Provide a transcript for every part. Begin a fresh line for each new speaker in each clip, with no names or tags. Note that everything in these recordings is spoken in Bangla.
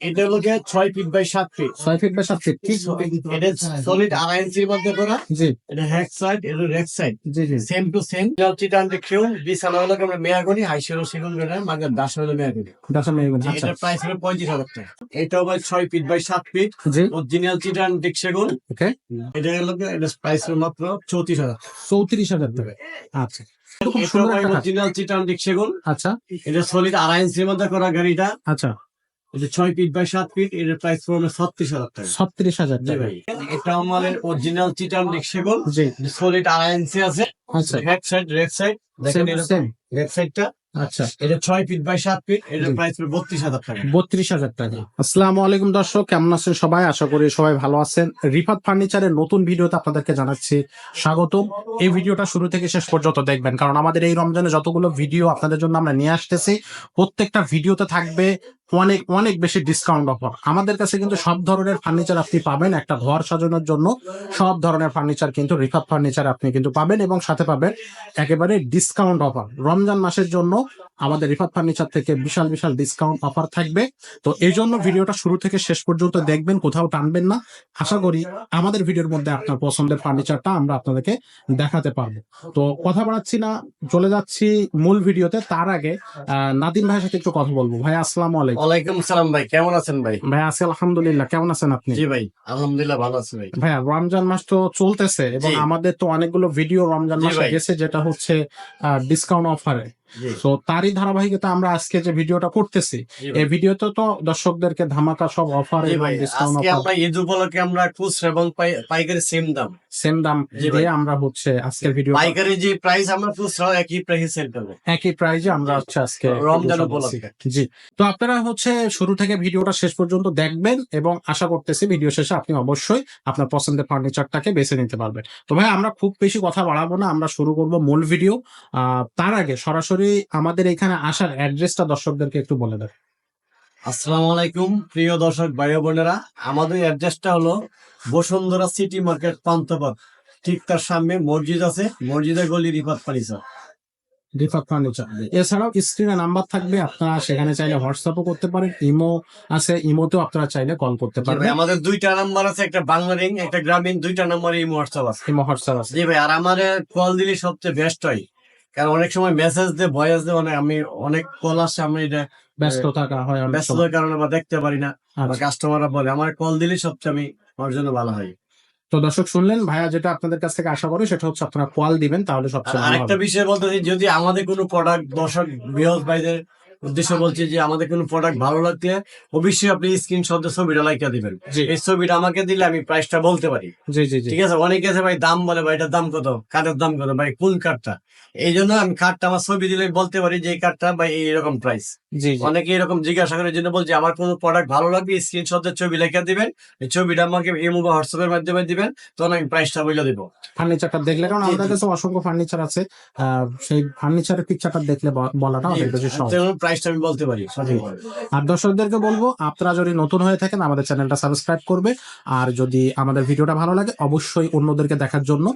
এটা হলো 6 feet by 7 feet.
6 feet by 7 feet ঠিক।
এটা সলিড 2.5 ইঞ্চির মধ্যে করা।
জি
এটা হ্যাক সাইড, এটা রেক সাইড,
জি জি
সেম টু সেম। চিটান দেখেও বিছানা হলো আমরা মেয়াগনি হাইসেরো সেগুন করে মাগার 10 হলো মেয়াগনি।
দাসা মেয়ে আচ্ছা
এটার প্রাইস হলো 35,000 টাকা। এটাও ভাই 6 ফিট বাই 7 ফিট
জি
অরিজিনাল চিটান ডিক সেগুন।
ওকে
এটা হলো এটা প্রাইস হলো মাত্র 34,000।
34,000 টাকা। আচ্ছা খুব
এটা
সুন্দর
ভাই
একটা কাজ।
অরিজিনাল চিটান ডিক সেগুন।
আচ্ছা
এটা সলিড 2.5 ইঞ্চির মধ্যে করা গাড়িটা।
আচ্ছা
এটা 6 ফিট বাই 7 ফিট। এটার প্রাইস পড়বে 36,000 টাকা।
36,000
জি
টাকা।
ভাই, এটা আমাদের অরিজিনাল চিটান ডিক সেগুন।
জি
সলিড 2.5 ইঞ্চি আছে।
আচ্ছা
হ্যাক সাইড, রেক সাইড দেখেন
সেম
এরকম।
সেম
রেক সাইডটা
আচ্ছা
এটা 6 ফিট বাই 7 ফিট। এটার
জি।
প্রাইস পড়বে 32,000 টাকা।
32,000 টাকা। আসসালামু আলাইকুম দর্শক, কেমন আছেন সবাই? আশা করি সবাই ভালো আছেন। রিফাত ফার্নিচারের নতুন ভিডিওতে আপনাদেরকে জানাচ্ছি স্বাগতম। এই ভিডিওটা শুরু থেকে শেষ পর্যন্ত দেখবেন, কারণ আমাদের এই রমজানে যতগুলো ভিডিও আপনাদের জন্য আমরা নিয়ে আসতেছি প্রত্যেকটা ভিডিওতে থাকবে অনেক অনেক বেশি ডিসকাউন্ট অফার। আমাদের কাছে কিন্তু সব ধরনের ফার্নিচার আপনি পাবেন। একটা ঘর সাজানোর জন্য সব ধরনের ফার্নিচার কিন্তু রিফাত ফার্নিচার আপনি কিন্তু পাবেন, এবং সাথে পাবেন একেবারে ডিসকাউন্ট অফার। রমজান মাসের জন্য আমাদের রিফাত ফার্নিচার থেকে বিশাল বিশাল ডিসকাউন্ট অফার থাকবে। তো এই জন্য ভিডিওটা শুরু থেকে শেষ পর্যন্ত দেখবেন, কোথাও টানবেন না। আশা করি আমাদের ভিডিওর মধ্যে আপনার পছন্দের ফার্নিচারটা আমরা আপনাদেরকে দেখাতে পারবো। তো কথা বাড়াচ্ছি না, চলে যাচ্ছি মূল ভিডিওতে। তার আগে নাদিম ভাইয়ের সাথে একটু কথা বলবো। ভাই আসসালামু আলাইকুম।
ওয়ালাইকুম সালাম ভাই, কেমন আছেন ভাই?
ভাই আছি আলহামদুলিল্লাহ, কেমন আছেন আপনি?
জি ভাই, আলহামদুলিল্লাহ ভালো আছি ভাই।
ভাইয়া রমজান মাস তো চলতেছে, এবং
জি।
আমাদের তো অনেকগুলো ভিডিও রমজান
জি
মাসে
ভাই।
গেছে, যেটা হচ্ছে ডিসকাউন্ট অফারে।
জি
তো তারই ধারাবাহিকতা আমরা আজকে যে ভিডিওটা করতেছি,
জি ভাই।
এই ভিডিওতে তো দর্শকদেরকে ধামাকা সব অফার
জি
এবং
ভাই,
ডিসকাউন্ট
আজকে
অফার
আমরা ঈদ উপলক্ষে আমরা খুচরা এবং পাইকারি সেম দাম।
সেম দাম
জি ভাই।
দিয়ে আমরা হচ্ছে আজকের ভিডিও
পাইকারি যে প্রাইস আমরা খুচরা একই প্রাইসে সেল করবো
একই প্রাইজে আমরা হচ্ছে আজকে
রমজান
ভিডিও
উপলক্ষে।
সাজাচ্ছি। জি, তো আপনারা হচ্ছে শুরু থেকে ভিডিওটা শেষ পর্যন্ত দেখবেন, এবং আশা করতেছি ভিডিও শেষে আপনি অবশ্যই আপনার পছন্দের ফার্নিচারটাকে বেছে নিতে পারবেন। তো ভাই আমরা খুব বেশি কথা বাড়াবো না, আমরা শুরু করব মূল ভিডিও। তার আগে সরাসরি আমাদের এখানে আসার অ্যাড্রেসটা দর্শকদেরকে একটু বলে দেন।
আসসালামু আলাইকুম প্রিয় দর্শক ভাই ও বোনেরা, আমাদের অ্যাড্রেসটা হলো বসুন্ধরা সিটি মার্কেট পান্থপথ। ঠিক তার সামনে মসজিদ আছে, মসজিদের গলি রিফাত ফার্নিচার।
রিফাত ফার্নিচার। এছাড়াও স্ক্রিনে নাম্বার থাকবে, আপনারা সেখানে চাইলে হোয়াটসঅ্যাপও করতে পারেন, ইমো আছে, ইমোতেও আপনারা চাইলে কল করতে
জি ভাই,
পারবেন।
আমাদের দুইটা নাম্বার আছে, একটা বাংলা রিং একটা গ্রামীণ, দুইটা নাম্বারে ইমো হোয়াটসঅ্যাপ আছে।
ইমো হোয়াটসঅ্যাপ আছে।
জি ভাই, আর আমাদের কল দিলে সবচেয়ে বেস্ট হয়, কারণ অনেক সময় মেসেজ দিয়ে ভয়েস দিয়ে আমি অনেক কল আসছে, আমি এটা
ব্যস্ত থাকা হয় অনেক সময়।
ব্যস্ততার কারণে বা দেখতে পারি না, বা
আচ্ছা।
কাস্টমাররা বলে আমার কল দিলে সবচেয়ে আমার জন্য ভালো হয়।
তো দর্শক শুনলেন, ভাইয়া যেটা আপনাদের কাছ থেকে আশা করে সেটা হচ্ছে আপনারা কল দিবেন, তাহলে
আর
সবচেয়ে ভালো
আরেকটা
হবে।
বিষয় বলতে চাই, যদি আমাদের কোনো প্রোডাক্ট দর্শক বৃহৎ ভাইদের উদ্দেশ্য বলছি যে আমাদের কোনো প্রোডাক্ট ভালো লাগতে অবশ্যই আপনি স্ক্রিনশট ছবিটা লাইকা দিবেন।
জি
এই ছবিটা আমাকে দিলে আমি প্রাইসটা বলতে পারি।
জি জি জি
ঠিক আছে, অনেকে আছে ভাই দাম বলে, ভাই এটার দাম কত, কাঠের দাম কত, ভাই কোন কাঠটা, এই জন্য আমি কাঠটা আমার ছবি দিলে বলতে পারি যে এই কাঠটা ভাই এইরকম প্রাইস।
জি জি।
অনেকে এরকম জিজ্ঞাসা করার জন্য বলছে আমার কোনো প্রোডাক্ট ভালো লাগবে স্ক্রিনশটের ছবি লেখা দিবেন, এই ছবিটা আমাকে ইমো বা হোয়াটসঅ্যাপের মাধ্যমে দিবেন, তখন আমি প্রাইসটা বলে দিব।
ফার্নিচারটা দেখলে, কারণ আমাদের কাছে অসংখ্য ফার্নিচার আছে, সেই ফার্নিচারের পিকচারটা দেখলে বলাটা অনেক বেশি সহজ।
প্রাইসটা আমি বলতে পারি সঠিকভাবে।
আর দর্শকদেরকে বলবো, আপনারা যদি নতুন হয়ে থাকেন আমাদের চ্যানেলটা সাবস্ক্রাইব করবে, আর যদি আমাদের ভিডিওটা ভালো লাগে অবশ্যই অন্যদেরকে দেখার জন্য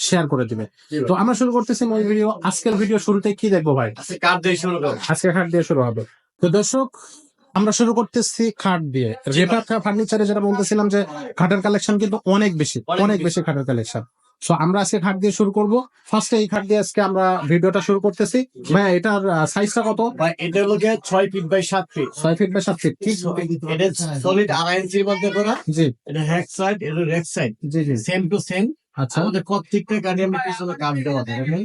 শেয়ার করে দিবে। তো আমরা শুরু করতেছি মূল ভিডিও। আজকের ভিডিও শুরুতে কি দেখবো ভাই?
আজকে কাঠ দিয়ে শুরু করব।
আজকে খাট দিয়ে শুরু হবে। তো দর্শক আমরা শুরু করতেছি খাট দিয়ে। রিফাত ফার্নিচারে যেটা বলতেছিলাম যে খাটের কালেকশন কিন্তু অনেক বেশি খাটের কালেকশন। সো আমরা আজকে খাট দিয়ে শুরু করব। ফার্স্টে এই খাট দিয়ে আজকে আমরা ভিডিওটা শুরু করতেছি। ভাই এটার সাইজটা কত?
ভাই এটা হলো 6 feet by 7 feet.
6 feet by 7 feet ঠিক।
এটা সলিড 2.5 ইঞ্চির মধ্যে করা।
জি
এটা হ্যাক সাইড, এটা রেক সাইড,
জি জি।
Same to same.
আচ্ছা,
আমাদের প্রত্যেকটা গাড়ি আমরা পিছনে কাঠ দেওয়া থাকে,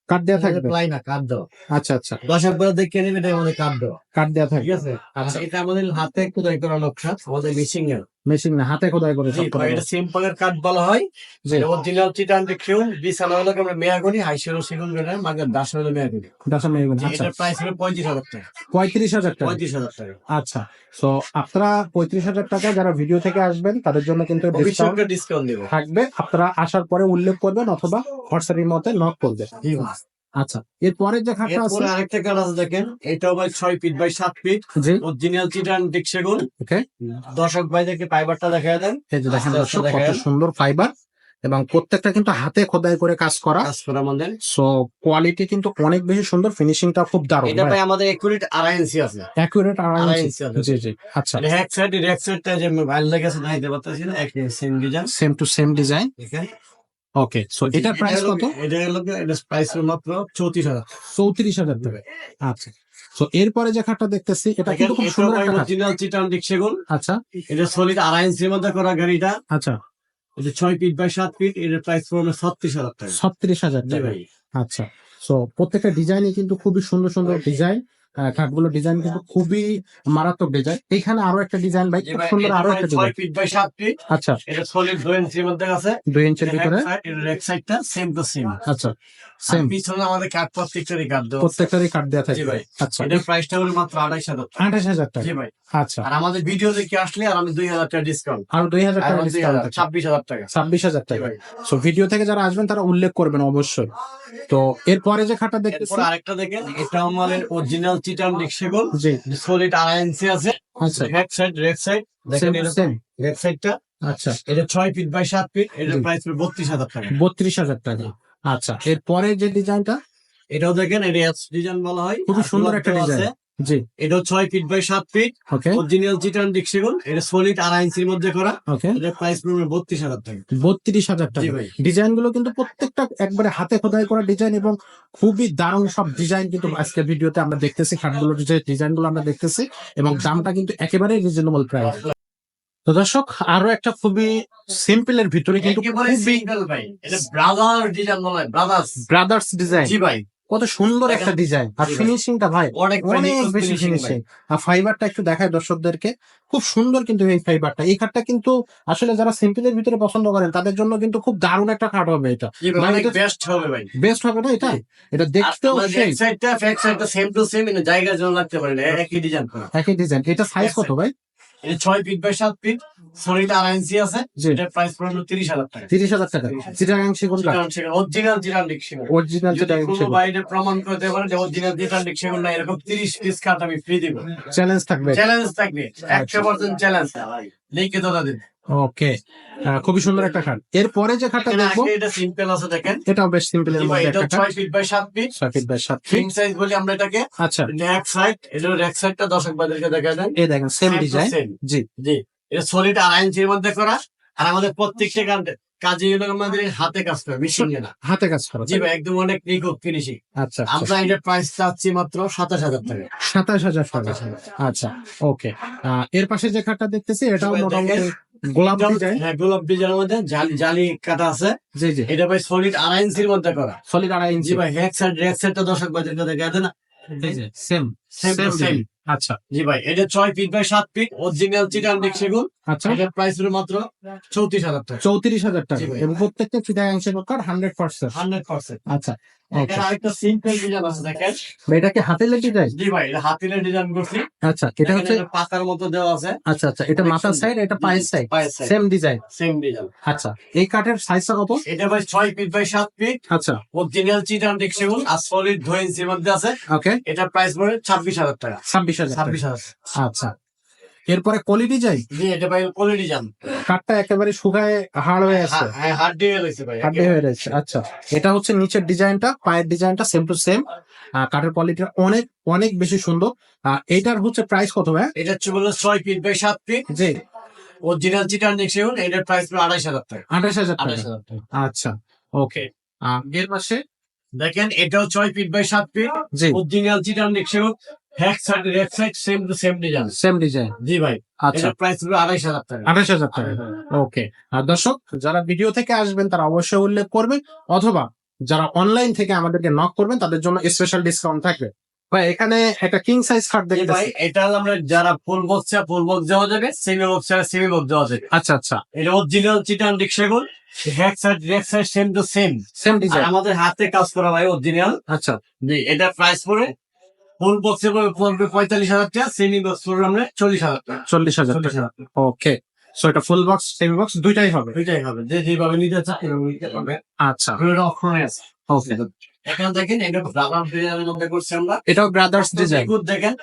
কাঠ দেওয়া থাকবে।
প্লাই না কাঠ দেওয়া।
আচ্ছা আচ্ছা,
দশক করে দেখে নেবেন, এটা আমাদের কাঠ দেওয়া।
কাঠ দেওয়া
ঠিক
থাকবে।
আছে,
আচ্ছা,
এটা আমাদের হাতে খোদাই করা নকশা, আমাদের মেশিং এর।
মেশিন না, হাতে খোদাই করে
জি
সব করা।
এটা সিম্পলের কাঠ বলা হয়।
জি,
অরিজিনাল চিটান দেখেও বিছানা হলো আমরা মেয়াগনি হাইসেরো সেগুন করে মাগার 10 হলো মেয়াগনি।
দাসা মেয়ে। আচ্ছা,
এটার প্রাইস হলো 35,000 টাকা।
35,000 টাকা।
35,000 টাকা
আচ্ছা, তো আপনারা 35,000 টাকা যারা ভিডিও থেকে আসবেন তাদের জন্য কিন্তু ডিসকাউন্ট
অবশ্যই ডিসকাউন্ট দেবো।
থাকবে। আপনারা আসার পরে উল্লেখ করবেন অথবা হোয়াটসঅ্যাপের মধ্যে নক করবেন। আচ্ছা, এরপরে যে খাটটা আছে,
এরপরে আরেকটা কাঠ আছে দেখেন, এটাও ভাই 6 ফিট বাই 7 ফিট
জি
অরিজিনাল চিটান ডিক সেগুন।
ওকে,
দর্শক ভাইদেরকে ফাইবারটা দেখায় দেন।
এই যে দেখেন
আস্তে আস্তে
দর্শক কত
দেখায়।
সুন্দর ফাইবার, এবং প্রত্যেকটা কিন্তু হাতে খোদাই করে কাজ করা।
আমাদের
সো কোয়ালিটি কিন্তু অনেক বেশি সুন্দর, ফিনিশিংটা খুব দারুণ।
এটা ভাই আমাদের একুরেট 2.5 ইঞ্চি আছে।
অ্যাকুরেট 2.5
2.5
ইঞ্চি।
ইঞ্চি আছে।
জি জি আচ্ছা,
ব্যাক সাইডটা যে ভালো লেগেছে দেখাইতে পারতেছি না, একই same design,
same to same design.
দেখেন।
ওকে, সো এটার প্রাইস কত?
এটা প্রাইস মাত্র 34,000।
34,000 টাকা। আচ্ছা, সো এরপরে যে খাটটা দেখতেছি এটা কিন্তু খুব সুন্দর একটা খাট।
অরিজিনাল চিটান সেগুন।
আচ্ছা
এটা সলিড 2.5 ইঞ্চির মধ্যে করা গাড়িটা।
আচ্ছা,
এটা 6 ফিট বাই 7 ফিট। এটার প্রাইস পড়বে 36,000 টাকা।
36,000
জি
টাকা।
ভাই।
আচ্ছা, সো প্রত্যেকটা ডিজাইনই কিন্তু খুবই সুন্দর সুন্দর ডিজাইন। খাটগুলো ডিজাইন কিন্তু খুবই মারাত্মক ডিজাইন। এখানে আরো একটা ডিজাইন ভাই,
জি
খুব
ভাই,
সুন্দর
এটা
আরো
ভাই
একটা
6
ডিজাইন।
Fit by 7 feet.
আচ্ছা,
এটা সলিড 2 ইঞ্চির মধ্যে আছে।
2 ইঞ্চির ভিতরে।
এটার এক সাইডটা সেম টু সেম।
আচ্ছা, সেম
পিছনে আমাদের কাট প্রত্যেকটারই কাট দেওয়া আছে।
প্রত্যেকটারই কাট দেওয়া
জি
থাকবে।
ভাই।
আচ্ছা,
এটার প্রাইসটা হলো মাত্র 28,000 টাকা।
28,000 টাকা।
জি ভাই।
আচ্ছা,
আর আমাদের ভিডিও দেখে আসলে আর আমি 2,000 টাকা ডিসকাউন্ট।
আরো 2,000 টাকা ডিসকাউন্ট।
26,000 টাকা।
26,000
জি
টাকা।
ভাই।
সো ভিডিও থেকে যারা আসবেন তারা উল্লেখ করবেন অবশ্যই। তো এরপরে যে খাটটা দেখতেছি,
এরপর আরেকটা দেখেন, এটা আমাদের অরিজিনাল চিটান সেগুন।
জি
সলিড 2.5 ইঞ্চি আছে।
আচ্ছা,
ব্যাক সাইড দেখেন,
সেম
এটা
সেম।
ব্যাক সাইডটা।
আচ্ছা,
এটা 6 ফিট বাই 7 ফিট। এটার
জি।
প্রাইস পড়বে 32,000 টাকা।
32,000 টাকা। আচ্ছা, এরপরে যে ডিজাইনটা
এটাও দেখেন, এটা এস ডিজাইন বলা হয়।
খুবই
আর
সুন্দর
গোলাপ
একটা
দেওয়া
ডিজাইন।
আছে।
জি
এটাও 6 feet by 7 feet.
Okay
original চিটান সেগুন। এটা সলিড 2.5 ইঞ্চির মধ্যে করা।
ওকে,
এটার প্রাইস পড়বে 32,000 টাকা।
32,000
জি
টাকা।
ভাই।
ডিজাইন গুলো কিন্তু প্রত্যেকটা একবারে হাতে খোদাই করা ডিজাইন এবং খুবই দারুণ সব ডিজাইন কিন্তু আজকের ভিডিওতে আমরা দেখতেছি। খাটগুলোর যে ডিজাইন গুলো আমরা দেখতেছি এবং দামটা কিন্তু একেবারে রিজনেবল প্রাইস। তো দর্শক, আরো একটা খুবই সিম্পল এর ভিতরে কিন্তু
একেবারে
খুবই
সিঙ্গেল ভাই। এটা ব্রাদার ডিজাইন বলা হয়, ব্রাদার্স।
Brothers design.
জি ভাই।
কত সুন্দর একটা ডিজাইন আর
জি ভাই।
ফিনিশিংটা ভাই
অনেক
অনেক
নিখুঁত
বেশি
finishing ভাই।
ফিনিশিং। আর ফাইবারটা একটু দেখায় দর্শকদেরকে, খুব সুন্দর কিন্তু এই ফাইবারটা। এই খাটটা কিন্তু আসলে যারা সিম্পলের ভিতরে পছন্দ করেন তাদের জন্য কিন্তু খুব দারুণ একটা খাট হবে এটা।
জি ভাই,
মানে
অনেক
এটা
বেস্ট হবে ভাই।
বেস্ট হবে না এটা?
জি।
এটা দেখতেও সেই
সাইডটা সেম টু সেম, জায়গার জন্য লাগতে পারে না, একই ডিজাইন করা।
একই ডিজাইন। এটা সাইজ কত ভাই?
এটা 6 ফিট বাই 7 ফিট। সলিড 2.5 ইঞ্চি আছে।
জি।
এটার প্রাইস পড়বে 30,000 টাকা।
30,000 টাকা। চিটাগাং সেগুন কাঠ,
অরিজিনাল জিরান সেগুন।
অরিজিনাল
যদি
চিটাগাং
কোনো
সেগুন।
বাইরে প্রমাণ করতে পারে যে অরিজিনাল জিরান সেগুন না, এরকম 30 পিস কাঠ আমি ফ্রি দিব।
চ্যালেঞ্জ থাকবে।
চ্যালেঞ্জ থাকবে, 100% চ্যালেঞ্জ। লিখে তো দিন।
ওকে, খুবই সুন্দর একটা খাট। এরপরে যে খাটটা
এখানে
দেখবো
এটা সিম্পল আছে দেখেন।
এটাও বেশ সিম্পল এর
জি ভাই,
মধ্যে
এটা
একটা খাট।
6 feet by 7 feet.
6 feet by 7
king
feet.
Size বলি আমরা এটাকে।
আচ্ছা,
এক সাইড, এটার এক সাইডটা দর্শক বাজারকে দেখা দেন।
এই দেখেন same
Same to
design.
same।
জি
জি, এটা সলিড 2.5 ইঞ্চির মধ্যে করা। আর আমাদের প্রত্যেকটা কাজে হলো আমাদের হাতে কাজ করে, মেশিন না।
হাতে কাজ করা।
জি ভাই, একদম অনেক নিখুঁত ফিনিশিং।
আচ্ছা
আমরা এটার প্রাইস চাচ্ছি মাত্র 27,000 টাকা।
27,000 টাকা। আচ্ছা ওকে, এর পাশে যে খাটটা দেখতেছি এটাও
ভাই
মোটামুটি
দেখেন,
গোলাপ ডিজাইন।
হ্যাঁ, গোলাপ ডিজাইনের মধ্যে জালি কাটা আছে।
জি জি,
এটা ভাই সলিড 2.5 ইঞ্চির মধ্যে করা।
সলিড 2.5
জি
ইঞ্চি।
ভাই, এক সাইডটা দর্শক বাজারকে দেখা দেন।
Same
Same to same।
আচ্ছা
জি ভাই, এটা 6 ফিট বাই 7 ফিট। অরিজিনাল চিটান সেগুন।
আচ্ছা,
এটার প্রাইস হলো মাত্র 34,000 টাকা।
34,000 টাকা
জি ভাই।
এবং প্রত্যেকটা চিটাগাং সেগুন কাঠ 100%।
100%।
আচ্ছা ওকে,
এখানে আরেকটা সিম্পল ডিজাইন আছে দেখেন।
এটা কি হাতে লেগে যায়?
জি ভাই, এটা হাতিলের ডিজাইন করছি।
আচ্ছা, এটা হচ্ছে
এখানে পাতার মতো দেওয়া আছে।
আচ্ছা আচ্ছা, এটা
অনেক
মাথার
সুন্দর।
সাইড, এটা পায়ের সাইড,
পায়ের side।
Same design.
Same design.
আচ্ছা, এই কাঠের সাইজটা কত?
এটা ভাই 6 ফিট বাই 7 ফিট।
আচ্ছা
অরিজিনাল চিটান সেগুন আর সলিড 2 ইঞ্চির মধ্যে আছে।
ওকে,
এটা প্রাইস পড়ে 26,000 টাকা।
26,000 টাকা।
26,000।
আচ্ছা, এরপরে কোয়ালিটি যাই।
জি, এটা ভাই কোয়ালিটি ডিজাইন।
কাঠটা একেবারে শুকায় হাড় হয়ে আছে,
হ্যাঁ, হার্ড দিয়ে রয়েছে ভাই।
হাড্ডি হয়ে রয়েছে। আচ্ছা, এটা হচ্ছে নিচের ডিজাইনটা, পায়ের ডিজাইনটা সেম টু সেম। কাঠের কোয়ালিটি অনেক অনেক বেশি সুন্দর। এইটার হচ্ছে প্রাইস কত ভাই?
এটা হচ্ছে বললো 6 ফিট বাই 7 ফিট।
জি,
অরিজিনাল চিটান সেগুন। এটার প্রাইস পড়ে 28,000 টাকা।
28,000 টাকা।
28,000 টাকা।
আচ্ছা ওকে, এর পাশে
দেখেন, এটাও 6 ফিট বাই 7 ফিট।
জি
অরিজিনাল চিটান সেগুন। Back side left side same to same design.
Same design.
জি ভাই,
আচ্ছা,
এটার প্রাইস হলো 28,000 টাকা।
28,000 টাকা। ওকে, আর দর্শক যারা ভিডিও থেকে আসবেন তারা অবশ্যই উল্লেখ করবেন, অথবা যারা অনলাইন থেকে আমাদেরকে নক করবেন তাদের জন্য স্পেশাল ডিসকাউন্ট থাকবে। ভাই এখানে একটা কিং সাইজ খাট
জি ভাই,
দেখতেছি।
এটা হলো আমরা যারা ফুল বক্স দেওয়া যাবে, সেমি বক্স সেমি বক্স দেওয়া যাবে।
আচ্ছা আচ্ছা,
এটা অরিজিনাল চিটান সেগুন। Back side left side same to same.
Same
আর
ডিজাইন।
আমাদের হাতে কাজ করা ভাই অরিজিনাল।
আচ্ছা,
জি, এটা প্রাইস পড়ে ফুল বক্সে পড়বে 45,000 টাকা। সেমি বক্স পড়বে আমরা 40,000 টাকা।
40,000 টাকা।
40,000 টাকা।
ওকে, সো এটা ফুল বক্স সেমি বক্স দুইটাই হবে।
দুইটাই হবে, যে যেভাবে নিতে চান এভাবে নিতে পারবে।
আচ্ছা
এটা অক্ষরে আছে।
ওকে,
এখানে দেখেন এটা ব্রাদার ডিজাইনের মধ্যে করছি আমরা।
এটাও ব্রাদার্স ডিজাইন।
নিখুঁত দেখেন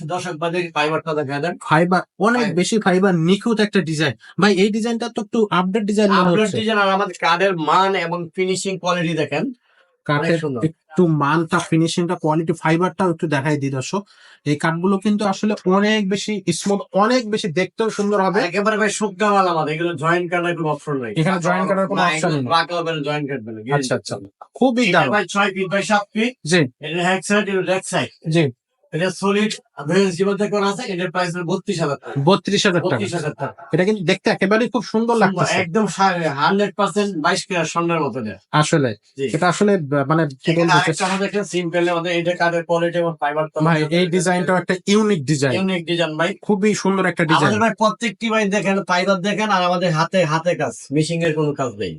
দর্শক বাদের ফাইবারটা দেখা দেন।
ফাইবার অনেক বেশি ফাইবার, নিখুঁত একটা ডিজাইন। ভাই এই ডিজাইনটা তো একটু আপডেট ডিজাইন মনে
আপডেট
হচ্ছে।
ডিজাইন আর আমাদের কার্ডের মান এবং ফিনিশিং কোয়ালিটি দেখেন
কাঠের
সুন্দর।
একটু মানটা, ফিনিশিংটা, কোয়ালিটি, ফাইবারটাও একটু দেখাই দিই দর্শক। এই কাঠগুলো কিন্তু আসলে অনেক বেশি স্মুথ, অনেক বেশি দেখতেও সুন্দর হবে।
একেবারে ভাই শুকনা মাল আমাদের, এগুলো জয়েন্ট কাটার কোনো অপশন নাই।
এখানে জয়েন করার কোনো অপশন নেই।
বাঁকা হবে না, জয়েন্ট কাটবে না।
আচ্ছা আচ্ছা, খুবই
এটা
দারুণ।
ভাই 6 ফিট বাই 7 ফিট।
জি
এটা হ্যাক সাইড, এটা লেগ সাইড।
জি,
এটা সলিড ভেজ জীবনতে করা আছে। এটার প্রাইস 32,000 টাকা।
32,000 টাকা।
32,000 টাকা।
এটা কিন্তু দেখতে একেবারে খুব সুন্দর লাগতেছে
একদম 100% 22 ক্যারেট স্বর্ণের মতো এটা।
আসলে।
জি।
এটা আসলে মানে কি
এখানে
বলবো,
আরেকটা আমাদের একটা সিম্পল আমাদের এটা কার্ডের কোয়ালিটি এবং ফাইবার
ভাই এই ডিজাইনটাও একটা ইউনিক ডিজাইন,
ইউনিক ডিজাইন ভাই।
খুবই সুন্দর একটা ডিজাইন।
আমাদের ভাই প্রত্যেকটি ভাই দেখেন ফাইবার দেখেন, আর আমাদের হাতে হাতে কাজ, মেশিং এর কোনো কাজ নেই।